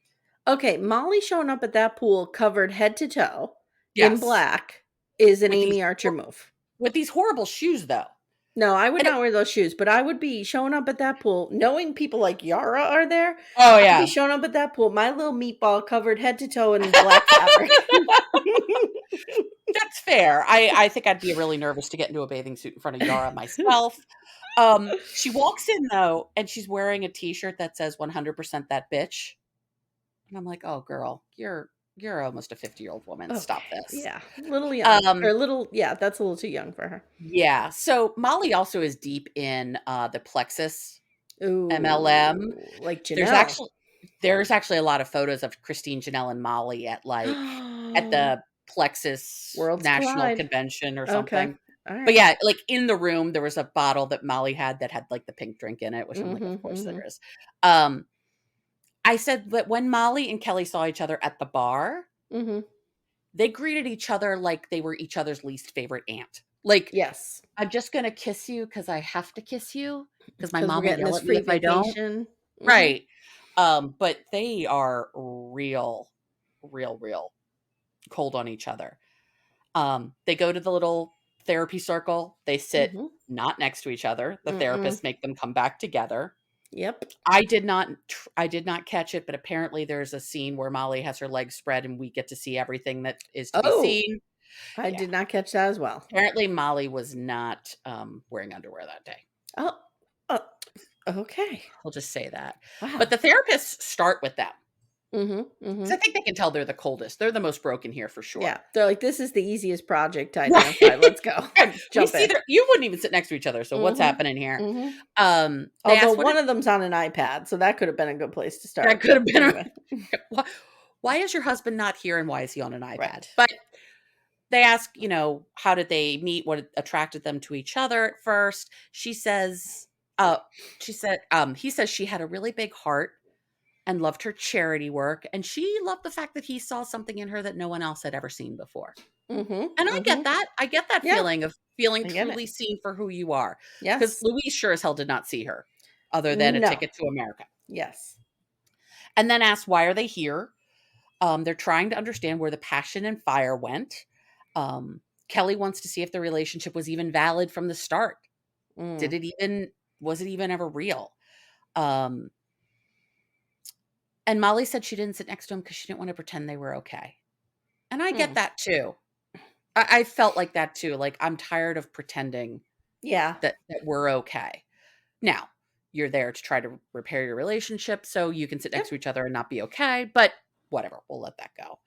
Okay, Molly showing up at that pool covered head to toe in Yes. black is an With these Amy Archer move. with these horrible shoes, though. No, I would And it not wear those shoes, but I would be showing up at that pool knowing people like Yara are there. Oh, I'd be yeah. showing up at that pool, my little meatball covered head to toe in black fabric. That's fair. I think I'd be really nervous to get into a bathing suit in front of Yara myself. She walks in, though, and she's wearing a T-shirt that says 100% that bitch. And I'm like, "Oh, girl, you're almost a 50-year-old woman. Okay, Stop this." yeah, little young or Um little yeah, that's a little too young for her. Yeah, so Molly also is deep in, the Plexus MLM. Ooh, like There's Janelle. actually there's actually a lot of photos of Christine, Janelle, and Molly at the Plexus Worlds National collide. Convention or Okay, something. But alright. yeah, like, in the room, there was a bottle that Molly had that had, like, the pink drink in it, which I'm like, "Of Mhm, course there mhm. is." Um, I said that when Molly and Kelly saw each other at the bar, Mhm. they greeted each other like they were each other's least favorite aunt. Like, Yes, "I'm just gonna kiss you because I have to kiss you because my because 'cause we're mom will getting yell this at me free if I don't." vacation. Mhm. Right. But they are real, real cold on each other. They go to the little therapy circle. They sit Mhm. not next to each other. The Mm-mm. therapists make them come back together. Yep. I did not catch it, but apparently there's a scene where Molly has her legs spread and we get to see everything that is to be Oh, seen. I Yeah. did not catch that as well. Apparently Molly was not wearing underwear that day. Oh, oh, okay. I'll just say that. But Wow. the therapists start with them. Mhm, 'Cause I mhm. think they can tell they're the coldest. They're the most broken here for Yeah, sure. they're like, "This is the easiest project to Right. identify. Let's go. Right. We Jump see in." their you wouldn't even sit next to each other, so what's Mhm, happening here? mhm. They Although asked what one it of them's on an iPad, so that could have been a good place to that start, could but have been a anyway. why why is your husband not here and why is he on an iPad? Right. But they ask, how did they meet? What attracted them to each other at first? Uh, she said, he says she had a really big heart and loved her charity work, and she loved the fact that he saw something in her that no one else had ever seen before. Mhm, And I get mhm. that. I get that Yeah, feeling of feeling I get it. truly seen for who you are. Because Yes. Louise sure as hell did not see her other than a No. ticket to America. Yes. And then asked, why are they here? They're trying to understand where the passion and fire went. Kelly wants to see if the relationship was even valid from the start. Mm, Did it even was it even ever real? Um, and Molly said she didn't sit next to him because she didn't want to pretend they were okay. And I get hmm. that too. I felt like that too. Like, I'm tired of pretending Yeah. that we're okay. Now, you're there to try to repair your relationship so you can sit Yep. next to each other and not be okay, but whatever, we'll let that go.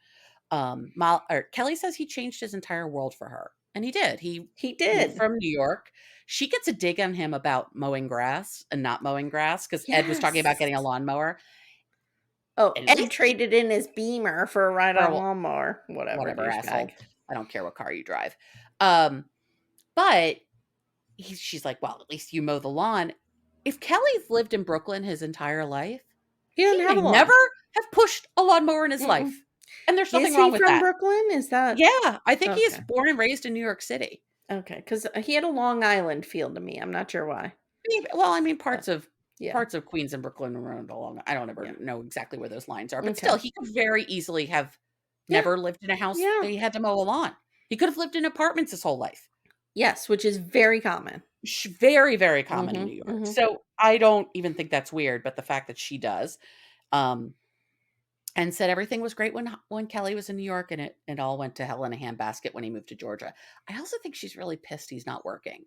Kelly says he changed his entire world for her, and he did. He He moved did. from New York. She gets a dig on him about mowing grass and not mowing grass because Ed was talking about Yes. getting a lawnmower, Oh, and Ed she traded in his Beamer for a ride for on a a lawnmower. Whatever, whatever, douchebag. asshole. I don't care what car you drive. Um, but she's like, well, at least you mow the lawn. If Kelly's lived in Brooklyn his entire life, He he doesn't have may a never lawn. have pushed a lawnmower in his Mm-mm. life. And there's Is nothing he wrong with from that. Brooklyn? Is that Yeah, I think he is okay? born and raised in New York City. Okay, because he had a Long Island feel to me. I'm not sure why, Well, I mean, but yeah, parts of Queens and Brooklyn around along. I don't ever yeah. know exactly where those lines are, but still, Okay. he could very easily have Yeah. Never lived in a house Yeah. that he had to mow a lawn. He could have lived in apartments his whole life. Yes, which is very common. Very, very common in Mhm, New York. mhm. So I don't even think that's weird, but the fact that she does, um, and said everything was great when Kelly was in New York, and it all went to hell in a handbasket when he moved to Georgia. I also think she's really pissed he's not working,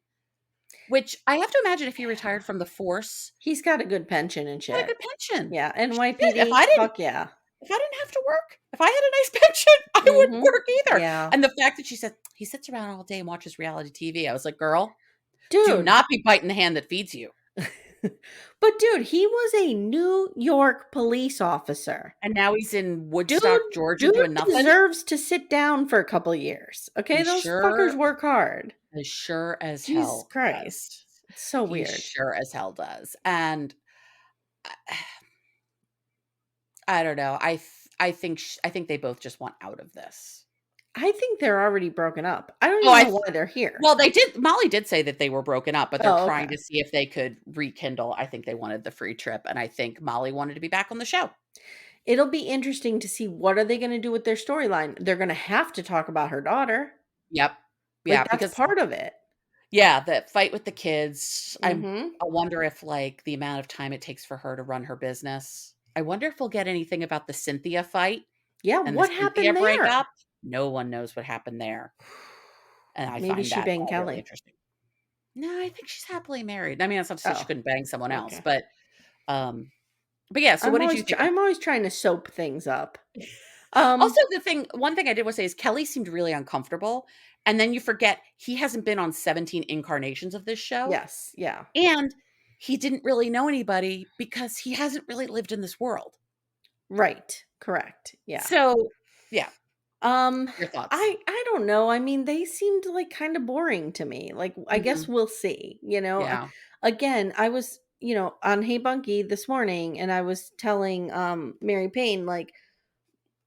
which I have to imagine if he retired from the force, He's got a good pension and he got a shit. good pension. Yeah, Shit, NYPD, fuck yeah. if I didn't have to work, if I had a nice pension, I wouldn't Mhm. work either. Yeah. And the fact that she said he sits around all day and watches reality TV, I was like, girl, do Dude. not be biting the hand that feeds you. But dude, he was a New York police officer. And now he's in Dude Woodstock, Georgia dude doing nothing. deserves to sit down for a couple years, okay? He Those fuckers work hard. sure as Jesus hell does. Christ. It's so He weird. sure as hell does. And I don't know. I think they both just want out of this. I think they're already broken up. I don't Oh, even know why they're here. well, they did. Molly did say that they were broken up, but they're Oh, trying okay. to see if they could rekindle. I think they wanted the free trip, and I think Molly wanted to be back on the show. It'll be interesting to see what are they gonna do with their storyline. They're gonna have to talk about her daughter. Yep. Yeah, Like, that's because part of it. yeah, the fight with the kids. Mhm. I wonder if like the amount of time it takes for her to run her business. I wonder if we'll get anything about the Cynthia fight Yeah, and the what Cynthia happened breakup. there? No one knows what happened there. And I Maybe find she that banged all really Kelly. interesting. No, I think she's happily married. I mean, that's not to say she Oh, couldn't bang someone else, okay. um, but yeah, so what did you think? I'm always trying to soap things up. Also, Um, one thing I did want to say is Kelly seemed really uncomfortable, and then you forget he hasn't been on 17 incarnations of this show, yes, yeah. and he didn't really know anybody because he hasn't really lived in this world. Right, correct, yeah. So, yeah, Um, your thoughts? I don't know, I mean, they seemed, like, kinda boring to me, like, I guess Mhm. we'll see, you know? Yeah. Again, I was, on Hey Bunky this morning, and I was telling, Mary Payne, like,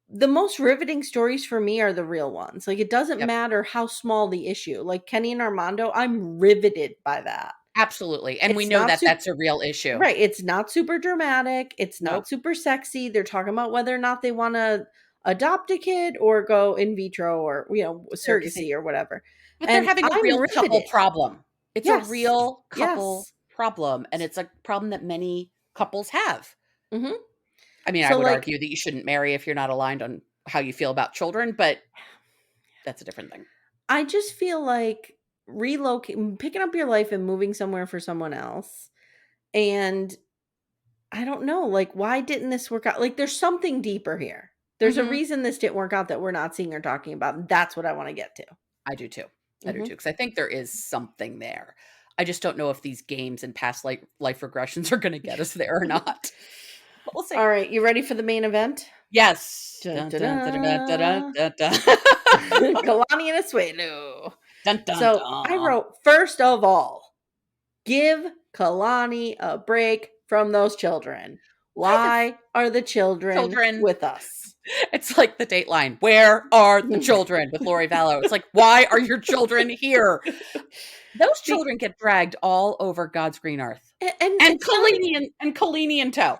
the most riveting stories for me are the real ones, like, it doesn't Yep. matter how small the issue, like, Kenny and Armando, I'm riveted by that. Absolutely, and we It's know not that super. that's a real issue. Right, it's not super dramatic, it's not Nope. super sexy, they're talking about whether or not they wanna adopt a kid or go in vitro or, Surrogacy. surrogacy or whatever, But they're and having a I'm real couple riveted. problem. It's a Yes. real couple Yes. problem, and it's a problem that many couples have. Mhm. I mean, I So, would like, argue that you shouldn't marry if you're not aligned on how you feel about children, but that's a different thing. I just feel like picking up your life and moving somewhere for someone else, and I don't know, like, why didn't this work out? Like, there's something deeper here. There's a Mhm. reason this didn't work out that we're not seeing or talking about, and that's what I wanna get to. I do too. I do too, Mhm. because I think there is something there. I just don't know if these games and past life regressions are gonna get us there or not. But we'll see. Alright, you ready for the main event? Yes. Dun, Dun, da, dun, da, da, da, da, da. da, da. Kalani and Asuelu. Dun, dun, So, I dun. wrote, "First of all, give Kalani a break from those children. Why the Why are the children children with us?" It's like the Dateline, "Where are the children?" with Lori Vallow. It's like, "Why are your children here?" Those Be children get dragged all over God's green earth. and And Kalini in tow.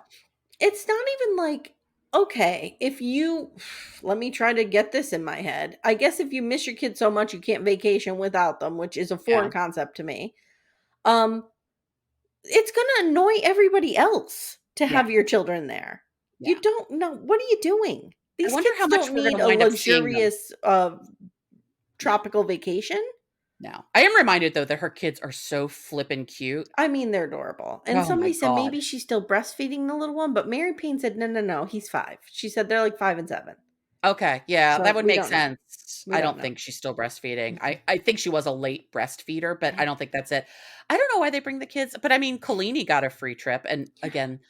it's not even like, okay, if you let me try to get this in my head. I guess if you miss your kids so much you can't vacation without them, which is a foreign Yeah, concept to me. Um, it's gonna annoy everybody else to yeah, have your children there. yeah. You don't know what are you doing? I These wonder kids how much don't we're need gonna a wind up seeing them. luxurious, No, tropical vacation. no. I am reminded, though, that her kids are so flippin' cute. I mean, they're adorable. And Oh my somebody said god. maybe she's still breastfeeding the little one, but Mary Payne said, "No, no, no, he's 5." She said they're like 5 and 7. Okay, yeah, So that would we make don't know. sense. We I don't don't know. think she's still breastfeeding. Mhm. I think she was a late breastfeeder, but I don't think that's it. I don't know why they bring the kids, but I mean, Collini got a free trip, and Yeah, again,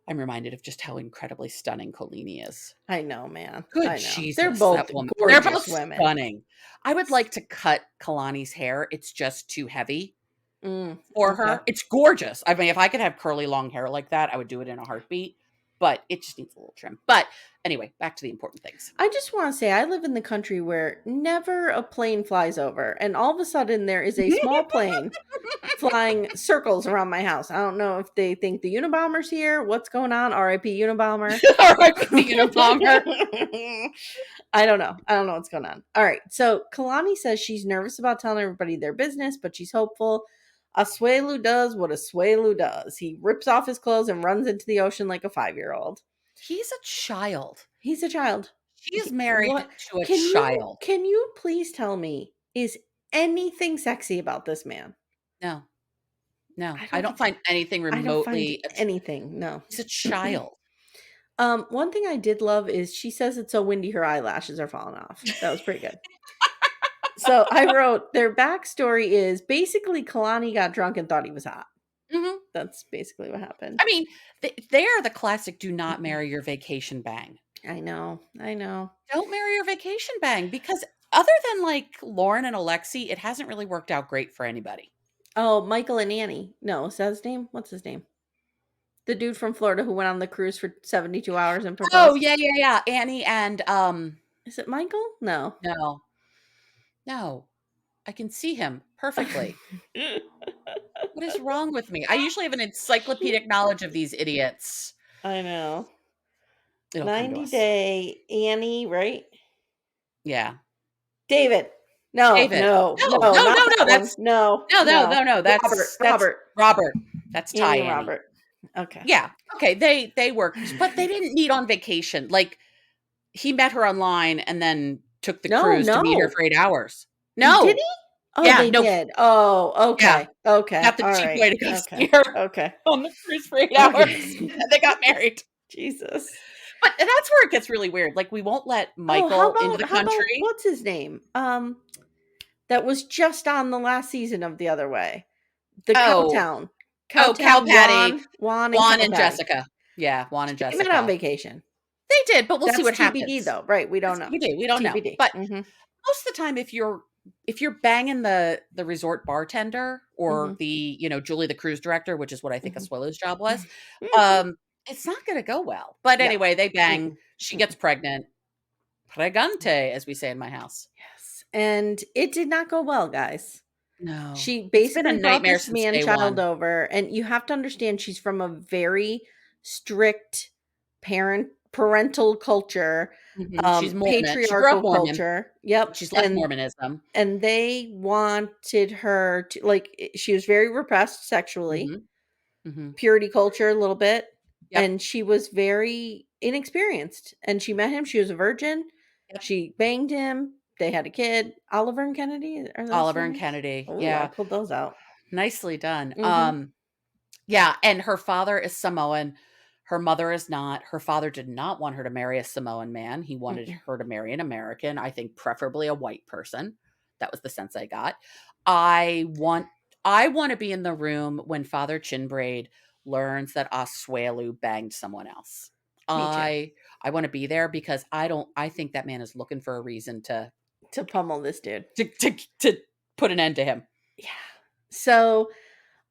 I'm reminded of just how incredibly stunning Collini is. I know, man. Good I know. They're Jesus, both that woman. They're both gorgeous women. stunning. I would like to cut Kalani's hair. It's just too heavy for Okay. her. It's gorgeous. I mean, if I could have curly long hair like that, I would do it in a heartbeat, but it just needs a little trim. But anyway, back to the important things. I just want to say I live in the country where never a plane flies over, and all of a sudden there is a small plane flying circles around my house. I don't know if they think the Unabomber's here. What's going on? R.I.P. Unabomber. R.I.P. the Unabomber. I don't know. I don't know what's going on. All right. So Kalani says she's nervous about telling everybody their business, but she's hopeful. Asuelu does what Asuelu does. He rips off his clothes and runs into the ocean like a 5-year-old. He's a child. He's a child. She is married What to a child. Can you please tell me, is anything sexy about this man? No. I don't find anything remotely. Anything. No. He's a child. One thing I did love is she says it's so windy her eyelashes are falling off. That was pretty good. So I wrote, their backstory is basically Kalani got drunk and thought he was hot. Mm-hmm. That's basically what happened. I mean, they are the classic do not marry your vacation bang. I know. Don't marry your vacation bang, because other than like Lauren and Alexi, it hasn't really worked out great for anybody. Oh, Michael and Annie. No, is that his name? What's his name? The dude from Florida who went on the cruise for 72 hours and proposed. Oh, yeah. Annie and Is it Michael? No. No. I can see him perfectly. What is wrong with me? I usually have an encyclopedic knowledge of these idiots. I know. It'll 90-day Annie, right? Yeah. David. No. That's no. That's Robert. That's Ty and Robert. Okay. Yeah. Okay. They worked, but they didn't meet on vacation. Like, he met her online and then took the cruise to meet her for 8 hours. No. Did he? Oh, yeah, they did. Oh, okay. Yeah. Okay. Got the cheap way to go see her on the cruise for 8 hours. And they got married. Jesus. But that's where it gets really weird. Like, we won't let Michael into the country. What's his name? That was just on the last season of The Other Way. The Cowtown. Cow Patty. Juan and Jessica. Yeah, Juan and Jessica. They met on vacation. They did, but we'll see what happens. TBD though, right? We don't know. We don't know. But most of the time, if you're banging the resort bartender or the Julie the cruise director, which is what I think Asuelu's job was, it's not going to go well. But anyway, they bang. She gets pregnant. Pregante, as we say in my house. Yes, and it did not go well, guys. No, she basically brought this man-child 1. over, and you have to understand she's from a very strict parental culture, she's Mormon. patriarchal culture. Yep, she's left Mormonism, and they wanted her to, like, she was very repressed sexually, purity culture a little bit, and she was very inexperienced. And she met him; she was a virgin. She banged him. They had a kid, Oliver and Kennedy. Ooh, yeah, I pulled those out. Nicely done. Yeah, and her father is Samoan. Her mother is not. Her father did not want her to marry a Samoan man. He wanted her to marry an American. I think preferably a white person. That was the sense I got. I want to be in the room when Father Chinbraid learns that Asuelu banged someone else. I want to be there because I think that man is looking for a reason to pummel this dude. To put an end to him. Yeah. So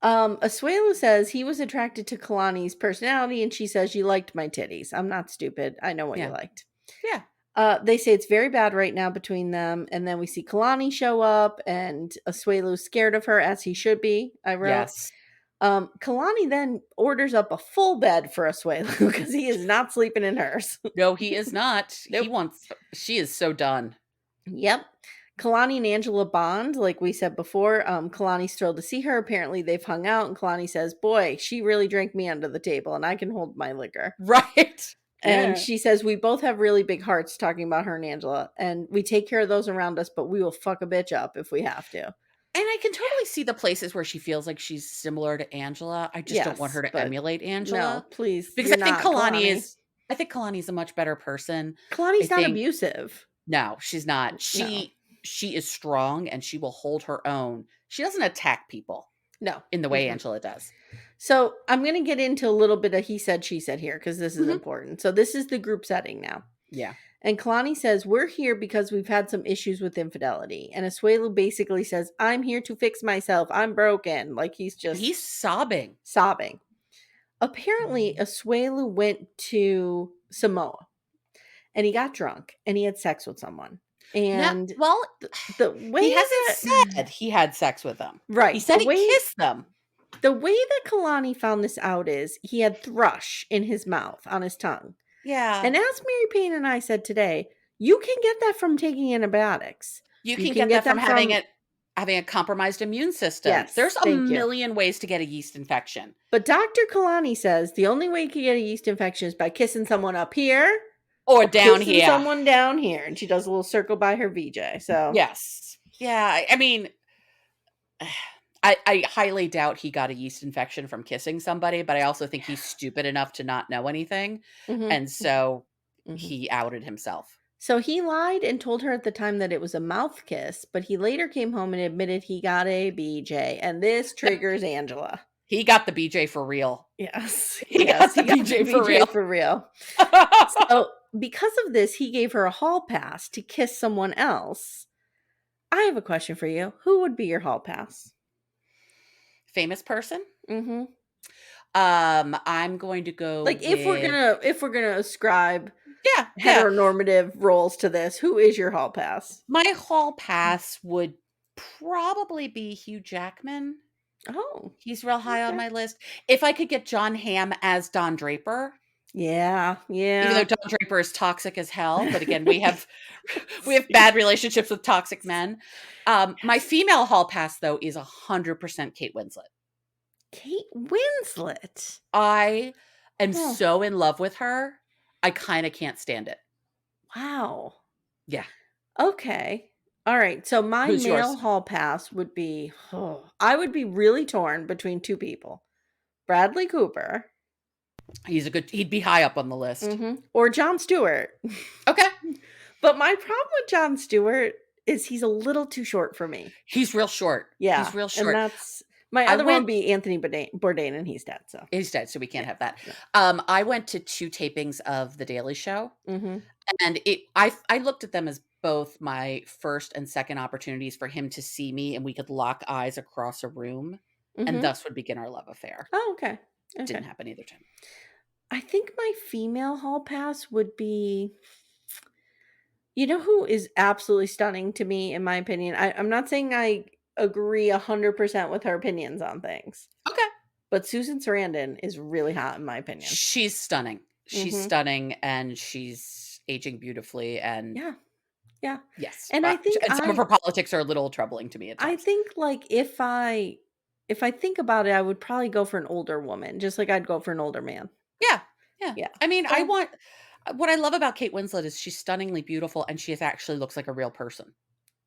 Asuelu says he was attracted to Kalani's personality, and she says, "You liked my titties. I'm not stupid. I know what you liked." Yeah. They say it's very bad right now between them, and then we see Kalani show up, and Asuelu's scared of her, as he should be. I wrote. Yes. Kalani then orders up a full bed for Asuelu because he is not sleeping in hers. No, he is not. Nope. She is so done. Yep. Kalani and Angela bond, like we said before. Kalani's thrilled to see her. Apparently they've hung out, and Kalani says, "Boy, she really drank me under the table, and I can hold my liquor." Right. And she says, "We both have really big hearts," talking about her and Angela, "and we take care of those around us, but we will fuck a bitch up if we have to." And I can totally see the places where she feels like she's similar to Angela. I just don't want her to emulate Angela. No, please. Because I think Kalani is a much better person. Kalani's not abusive. No, she's not. She is strong, and she will hold her own. She doesn't attack people. No. In the way Angela does. So I'm going to get into a little bit of he said, she said here, because this is important. So this is the group setting now. Yeah. And Kalani says, "We're here because we've had some issues with infidelity." And Asuelu basically says, "I'm here to fix myself. I'm broken." Like he's sobbing. Apparently, Asuelu went to Samoa and he got drunk and he had sex with someone. No, And well, the way he hasn't that said he had sex with them. He right, said he kissed them. the way that Kalani found this out is he had thrush in his mouth, on his tongue. Yeah. And as Mary Payne and I said today, you can get that from taking antibiotics. You You can can get get that from that from having a compromised immune system. There's yes, a thank you. million ways to get a yeast infection. But Dr. Kalani says the only way you can get a yeast infection is by kissing someone up here Or or down kissing here. someone down here. And she does a little circle by her VJ. So Yes. Yeah, I mean, I highly doubt he got a yeast infection from kissing somebody, but I also think he's stupid enough to not know anything, mhm, and so mhm. he outed himself. So he lied and told her at the time that it was a mouth kiss, but he later came home and admitted he got a BJ, and this Yep, triggers Angela. he got the BJ for real. Yes, He yes, got he the got the BJ for BJ real. for real. So because of this, he gave her a hall pass to kiss someone else. I have a question for you. Who would be your hall pass? Famous person? Mm-hmm. I'm going to go Like with if we're gonna ascribe yeah. heteronormative roles to this, who is your hall pass? My hall pass would probably be Hugh Jackman. Oh, He's real high on okay. my list. If I could get John Hamm as Don Draper, Yeah, even though yeah. Don Draper is toxic as hell, but again, we have bad relationships with toxic men. My Yes. female hall pass though is 100% Kate Winslet. Kate Winslet. I am Huh. so in love with her. I kind of can't stand it. Wow. Yeah. Okay. All right. So my Who's male yours? hall pass would be I would be really torn between two people. Bradley Cooper, He'd be high up on the list. or Jon Stewart. Okay. But my problem with Jon Stewart is he's a little too short for me. He's real short. Yeah, He's real and short. that's my I other one went would be Anthony Bourdain, and he's dead. So He's dead, so we can't yeah, have that. no. I went to 2 tapings of The Daily Show, Mm-hmm. and I looked at them as both my first and second opportunities for him to see me, and we could lock eyes across a room, and Mm-hmm. thus would begin our love affair. Oh, okay. Didn't Okay. happen either time. I think my female hall pass would be. You know who is absolutely stunning to me, in my opinion? I'm not saying I agree 100% with her opinions on things, Okay. but Susan Sarandon is really hot, in my opinion. She's stunning. She's Mhm. stunning, and she's aging beautifully, and Yeah, yeah. yes, And I think and some of her politics are a little troubling to me at I times. think, like, if I think about it, I would probably go for an older woman, just like I'd go for an older man. Yeah, yeah. Yeah. I mean, So what I love about Kate Winslet is she's stunningly beautiful, and she actually looks like a real person.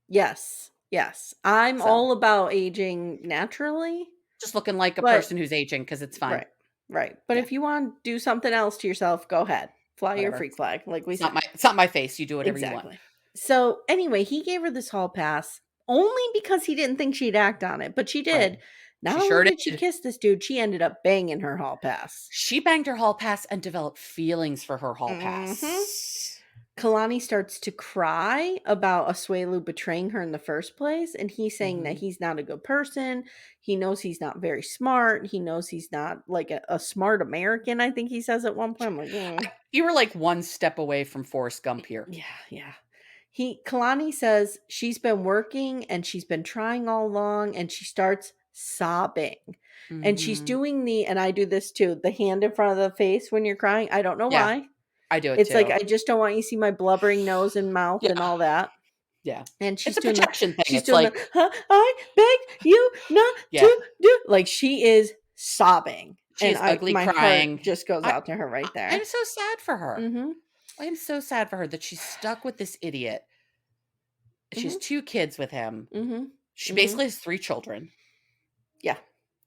yes, yes. I'm So, all about aging naturally, just looking like a but person who's aging because it's fine. right, right. But Yeah, if you want to do something else to yourself, go ahead. Fly your whatever. freak flag, like we It's not say. my face. You do whatever you want. Exactly. So anyway, he gave her this hall pass only because he didn't think she'd act on it, but she Right. did. She Not only sure did she did. kiss this dude, she ended up banging her hall pass. She banged her hall pass and developed feelings for her hall Hmm. pass. Kalani starts to cry about Asuelu betraying her in the first place, and he's saying that Mhm. he's not a good person. He knows he's not very smart. He knows he's not like a smart American, I think he says at one point. I'm like, You were like one step away from Forrest Gump here. yeah, yeah. Kalani says she's been working and she's been trying all along, and she starts sobbing. And she's Mhm. doing and I do this too, the hand in front of the face when you're crying. I don't know Yeah, why. I do it It's like too. I just don't want you to see my blubbering nose and mouth and Yeah, all that. yeah. And It's a protection thing. she's It's doing like, huh, I beg you not yeah, to do, like she is sobbing. she And is ugly my heart crying. just goes I, out to her right I'm there. so sad for her. Mm-hmm. I'm so sad for her that she's stuck with this idiot. She has Mm-hmm. 2 kids with him. Mm-hmm. She Mm-hmm. basically has 3 children Yeah.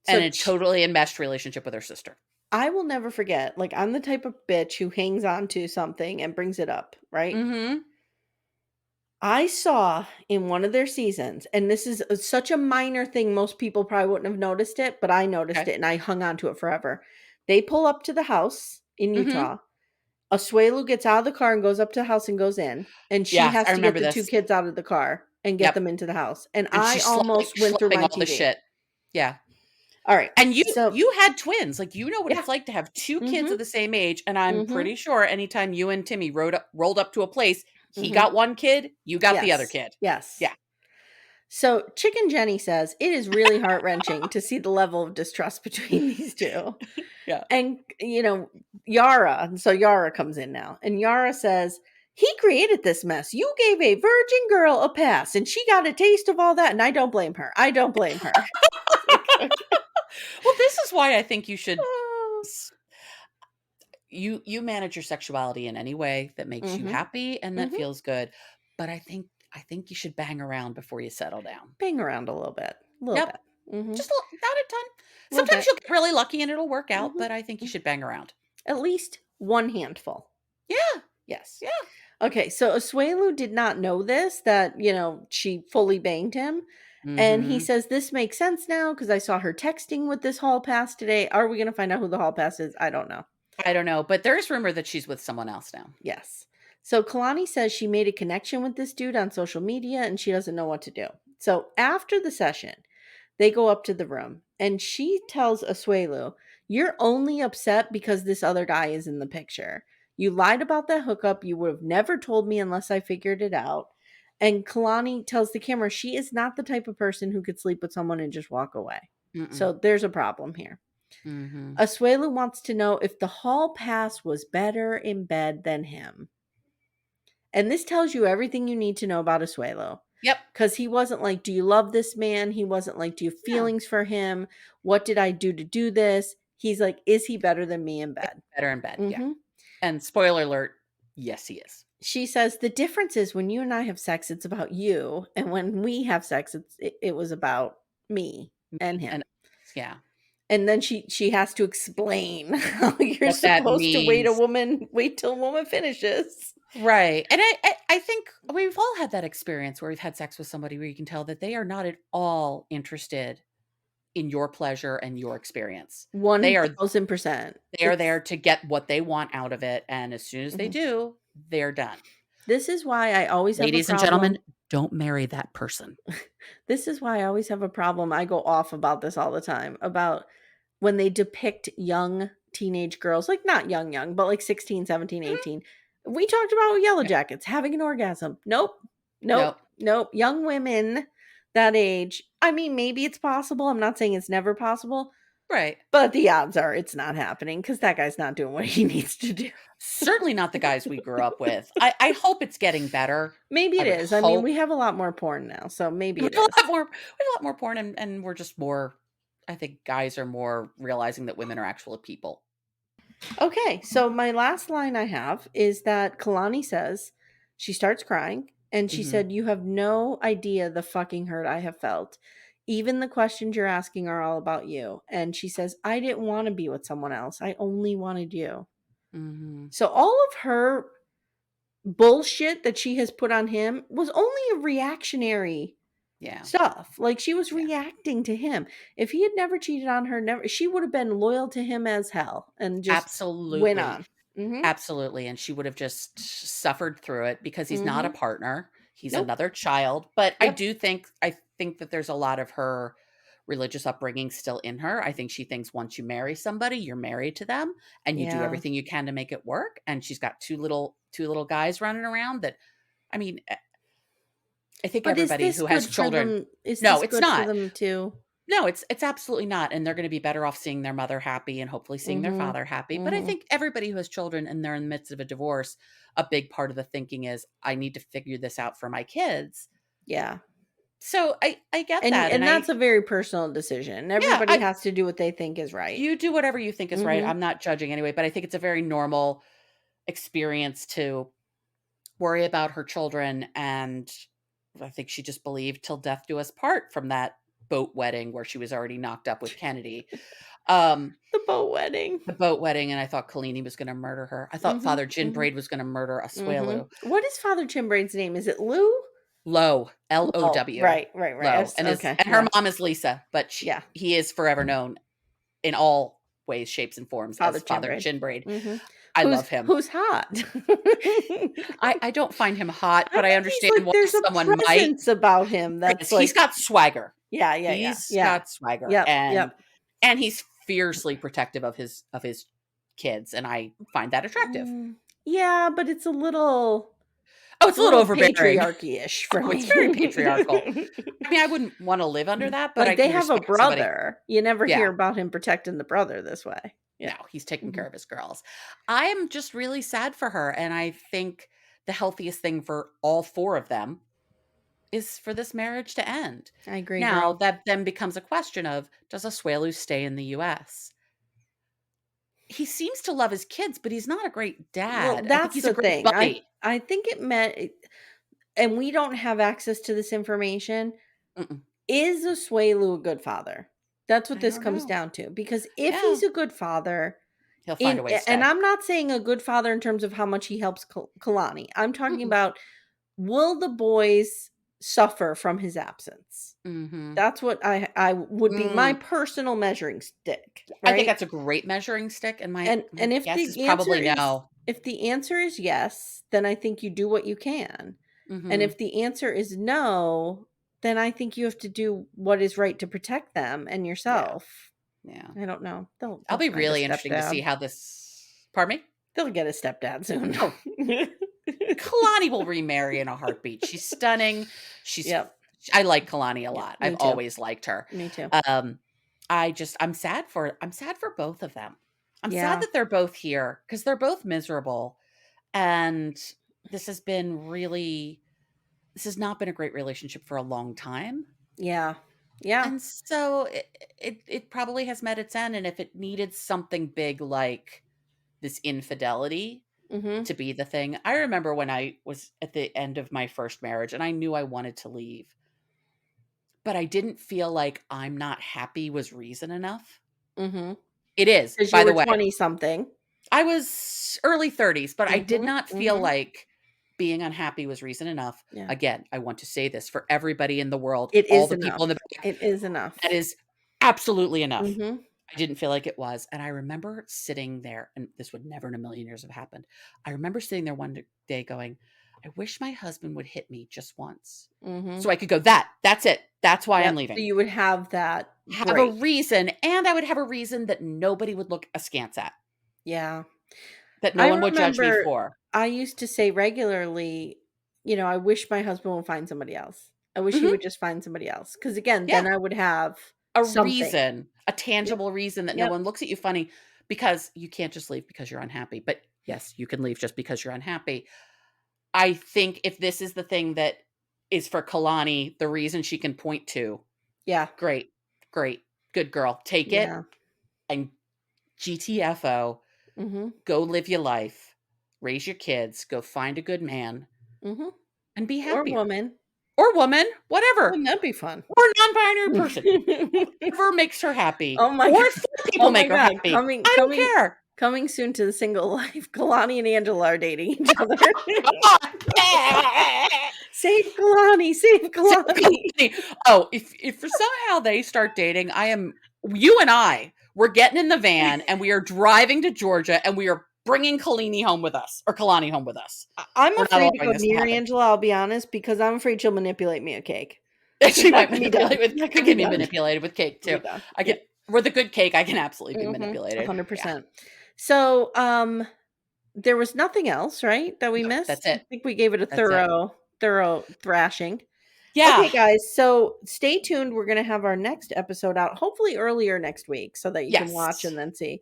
and So a totally enmeshed relationship with her sister. I will never forget. Like, I'm the type of bitch who hangs on to something and brings it up, right? Mhm. I saw in one of their seasons, and this is such a minor thing, most people probably wouldn't have noticed it, but I noticed Okay. it and I hung on to it forever. They pull up to the house in Mhm. Utah. Asuelu gets out of the car and goes up to the house and goes in, and she Yes, has I to get remember the 2 this. kids out of the car and get Yep. them into the house. And And I she's schlepping almost went through schlepping my all the TV. shit. Yeah. All right. And you So, you had twins. Like, you know what yeah. it's like to have 2 kids Mhm. of the same age, and I'm Mhm. pretty sure anytime you and Timmy rolled up to a place, He got one kid, you got the other Yes. kid. Yes. Yeah. So Chicken Jenny says, "It is really heart-wrenching to see the level of distrust between these two." Yeah. And, Yara, so Yara comes in now, and Yara says, "He created this mess. You gave a virgin girl a pass, and she got a taste of all that, and I don't blame her. I don't blame her." It's like, okay. Well, this is why I think you should Oh. s you manage your sexuality in any way that makes you Mhm. happy and that Mhm. feels good, but I think you should bang around before you settle down. Bang around a little bit. A little Yep. bit. Mhm. Just a little, not a ton. A little Sometimes bit. you'll get really lucky and it'll work out, Mhm. but I think you Mhm. should bang around. At least one handful. Yeah. Yes. Yeah. Okay, so Asuelu did not know this, that, she fully banged him. And he Mhm. says, "This makes sense now because I saw her texting with this hall pass today." Are we going to find out who the hall pass is? I don't know. I don't know, but there is rumor that she's with someone else now. Yes. So Kalani says she made a connection with this dude on social media and she doesn't know what to do. So after the session, they go up to the room and she tells Asuelu, "You're only upset because this other guy is in the picture. You lied about that hookup. You would have never told me unless I figured it out." And Kalani tells the camera she is not the type of person who could sleep with someone and just walk away. Mm-mm. So there's a problem here. Mhm. Asuelu wants to know if the hall pass was better in bed than him. And this tells you everything you need to know about Asuelu. Yep. Because he wasn't like, "Do you love this man?" He wasn't like, "Do you have No. feelings for him? What did I do to do this?" He's like, "Is he better than me in It's bed?" better in bed, yeah. Hmm. And spoiler alert, yes, he is. She says, "The difference is when you and I have sex, it's about you. And when we have sex, it was about me and Me him." and yeah. And then she has to explain how you're What that supposed to means. wait till a woman finishes. Right, and I think we've all had that experience where we've had sex with somebody where you can tell that they are not at all interested in your pleasure and your experience. They are 1000%. they are there to get what they want out of it, and as soon as they Mhm. do, they're done. This is why I always have a Ladies and gentlemen, problem. don't marry that person. This is why I always have a problem. I go off about this all the time about when they depict young teenage girls, like not young, young, but like 16, 17, Mhm. 18. We talked about Yellow Yeah. Jackets having an orgasm. Nope. Nope. Nope. Nope. Young women that age. I mean, maybe it's possible. I'm not saying it's never possible, Right. but the odds are it's not happening because that guy's not doing what he needs to do. Certainly not the guys we grew up with. I hope it's getting better. Maybe I it would is. I mean, hope. we have a lot more porn now, so maybe We it have a is. lot more we have a lot more porn and we're just more. I think guys are more realizing that women are actual people. Okay, so my last line I have is that Kalani says she starts crying and she Mhm. said, "You have no idea the fucking hurt I have felt. Even the questions you're asking are all about you." And she says, "I didn't want to be with someone else. I only wanted you." Mhm. So all of her bullshit that she has put on him was only a reactionary Yeah. stuff. Like she was Yeah. reacting to him. If he had never cheated on her, never she would have been loyal to him as hell and just went Absolutely. on. Mhm. Absolutely, and she would have just suffered through it because he's not a Mhm. partner. He's Nope. another child, but Yep. I think that there's a lot of her religious upbringing still in her. I think she thinks once you marry somebody, you're married to them and you do Yeah. everything you can to make it work, and she's got two little guys running around that I mean, I think But is everybody this who has good for children. them? Is No, this it's good for not. them too? No, it's absolutely not, and they're gonna be better off seeing their mother happy and hopefully seeing their Mhm. father happy, but I Mhm. think everybody who has children and they're in the midst of a divorce, a big part of the thinking is, "I need to figure this out for my kids." Yeah. So, I get And that, and and that's a very personal decision. yeah, Everybody has to do what they think is right. you do whatever you think is right, Mhm. I'm not judging anyway, but I think it's a very normal experience to worry about her children, and I think she just believed till death do us part from that boat wedding where she was already knocked up with Kennedy. Um The boat wedding. The boat wedding, and I thought Kalini was gonna murder her. I thought Mhm. Father Mhm. Jinbraid was gonna murder Mhm. Asuelu. What is Father Chimbrain's name? Is it Lou? Low, Oh, Low, right, right, right. Low, and his Okay, and her yeah. mom is Lisa, but Yeah. he is forever known in all ways, shapes, and forms Father as Father Chimbrain. Jinbraid. Mhm. I Who's love him. who's hot. I don't find him hot, I but I think he's understand like why there's a someone might. presence about him that's Yes, he's like got swagger. yeah, yeah, yeah, He's yeah. got swagger, Yep, and yep. he's fiercely protective of his kids, and I find that attractive. Yeah, but it's a little Oh, It's it's a a little little overbearing. patriarchy-ish for Oh, it's me. very patriarchal. I mean, I wouldn't wanna live under that, but I Like, they can have a respect somebody. brother. You never Yeah. hear about him protecting the brother this way. No, Yeah. he's taking care Mhm. of his girls. I am just really sad for her, and I think the healthiest thing for all 4 of them is for this marriage to end. I agree, Now, girl. that then becomes a question of, does Asuelu stay in the US? He seems to love his kids, but he's not a great Well, dad. I think that's he's a the great thing. I buddy. I think it meant and we don't have access to this information. Mm-mm. Is Asuelu a good father? That's what I this don't comes know. down to. Because if Yeah. he's a good father, He'll find a way to and stay. I'm not saying a good father in terms of how much he helps Kalani. I'm talking Mm-mm. about, will the boys suffer from his absence? Mhm. That's what I would be my Mm. personal measuring stick, I think right? that's a great measuring stick, and my And if guess is the answer probably is no. yes, then I think you do what you can. And Mhm. if the answer is no, then I think you have to do what is right to protect them and Yeah, yourself. yeah. I don't know. I'll They'll be find a really interesting to see stepdad. how this pardon me? They'll get a stepdad soon. Oh, Kalani will remarry in a heartbeat. She's stunning. She's Yep. I like Kalani a Yeah, lot. I've me too. always liked her. Me too. Um, I'm sad for both of them. I'm sad Yeah. that they're both here because 'cause they're both miserable, and this has been really this has not been a great relationship for a long time. Yeah. Yeah. And so it probably has met its end, and if it needed something big like this infidelity Mhm. to be the thing. I remember when I was at the end of my first marriage and I knew I wanted to leave, but I didn't feel like I'm not happy was reason enough. Mhm. It is, 'Cause you by the were way. 20 something. I was early 30s, but I did Mhm. not feel Mhm. like being unhappy was reason enough. Yeah. Again, I want to say this for everybody in the world, It all is the people in the enough. back, It is that enough. is absolutely enough. Mhm. I didn't feel like it was, and I remember sitting there, and this would never in a million years have happened. I remember sitting there one day going, "I wish my husband would hit me just once, Mhm. so I could go, that's it. That's why I'm Yep. So leaving." you would have that Have a break. reason, and I would have a reason that nobody would look askance at, Yeah. that no I one would judge me remember for. I used to say regularly, "I wish my husband would find somebody else. I wish he Mhm. would just find somebody else." Because again, Yeah. then I would have A something. reason, a Yep. tangible reason that no Yep. one looks at you funny because you can't just leave because you're unhappy. But yes, you can leave just because you're unhappy. I think if this is the thing that is for Kalani, the reason she can point to, Yeah. great, great, good girl. Take it Yeah. and GTFO, Mhm. go live your life, raise your kids, go find a good man, Mhm. and be Or happier. woman. Or woman, whatever. Wouldn't that be fun? Or non-binary person. Whatever makes her happy. Oh my Or god. if 4 people Oh make my her god. happy. Coming I don't coming care. coming soon to the single life. Kalani and Angela are dating each other. Save Kalani, save Kalani. Oh, if for somehow they start dating, you and we're getting in the van and we are driving to Georgia and we are bringing Kalini home with us or Kalani home with us. I'm We're not afraid to allowing go this to near happen. Angela, I'll be honest, because I'm afraid she'll manipulate me a cake. She That might can be done. manipulate with That I can be can be done. manipulated with cake Can be too. done. I Yeah. can with a good cake, I can absolutely be Mhm. manipulated. Yeah. 100%. So, there was nothing else, right, that we No, that's missed? I it. think we gave it a That's it. thorough thrashing. Yeah. Okay, guys, so stay tuned. We're gonna have our next episode out, hopefully earlier next week so that you can watch Yes. and then see.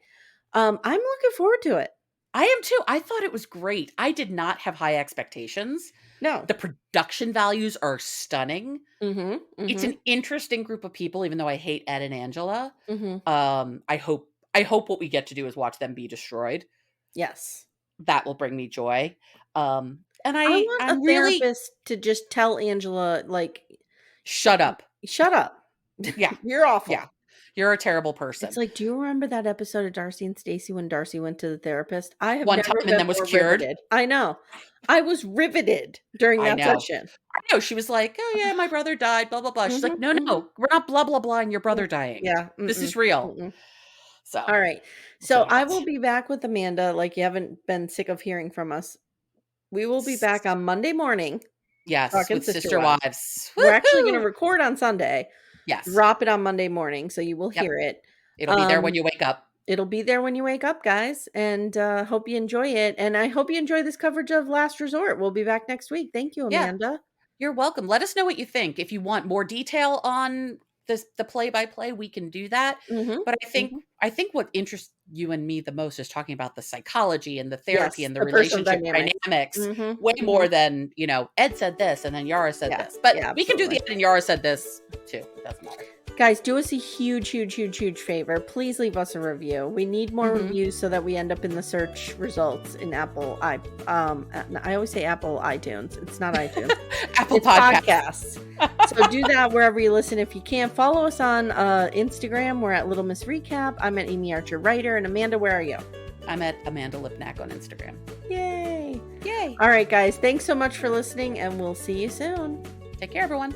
I'm looking forward to it. I am too. I thought it was great. I did not have high expectations. No. The production values are stunning. Mhm. It's Mhm. an interesting group of people, even though I hate Ed and Angela. Mhm. I hope what we get to do is watch them be destroyed. Yes. That will bring me joy. And I want a I'm really therapist to just tell Angela, like, shut up. "Shut up. Yeah. You're Yeah. awful." You're a terrible It's person. like, do you remember that episode of Darcy and Stacy when Darcy went to the therapist? I have One time never and been then was more cured. riveted. I know. I was riveted during I that know. session. I know. She was like, "Oh yeah, my brother died, blah blah blah." She's like, Mhm, "No, mhm. no, we're not blah blah blah and your Mm, brother dying. yeah, This is mm-mm, real." mm-mm. So, Alright. we'll see So, what I happens. will be back with Amanda, like, you haven't been sick of hearing from us. We will be back on Monday morning Yes, talking with Sister Sister Wives. Wives. We're actually gonna Woohoo! record on Sunday, Yes. drop it on Monday morning, so you will Yep. hear it. It'll be there when Um, you wake up. It'll be there when you wake up, guys, and hope you enjoy it. And I hope you enjoy this coverage of Last Resort. We'll be back next week. Thank you, Yeah. Amanda. You're welcome. Let us know what you think. If you want more detail on the play-by-play, we can do that. Mhm, But mhm. I think what interests you and me the most is talking about the psychology and the therapy Yes, and the the personal relationship dynamics. dynamics Mhm, way more mhm. than, Ed said this and then Yara said Yeah, this. But yeah, we can do the absolutely. Ed and Yara said this too. It doesn't matter. Guys, do us a huge, huge, huge, huge favor. Please leave us a review. We need more Mhm. reviews so that we end up in the search results in I always say Apple iTunes. It's not iTunes. Apple It's Podcasts. podcasts. So do that wherever you listen if you can. Follow us on Instagram. We're at Little Miss Recap. I'm at Amy Archer Writer. And Amanda, where are you? I'm at Amanda Lipnack on Instagram. Yay. Yay. All right, guys. Thanks so much for listening, and we'll see you soon. Take care, everyone.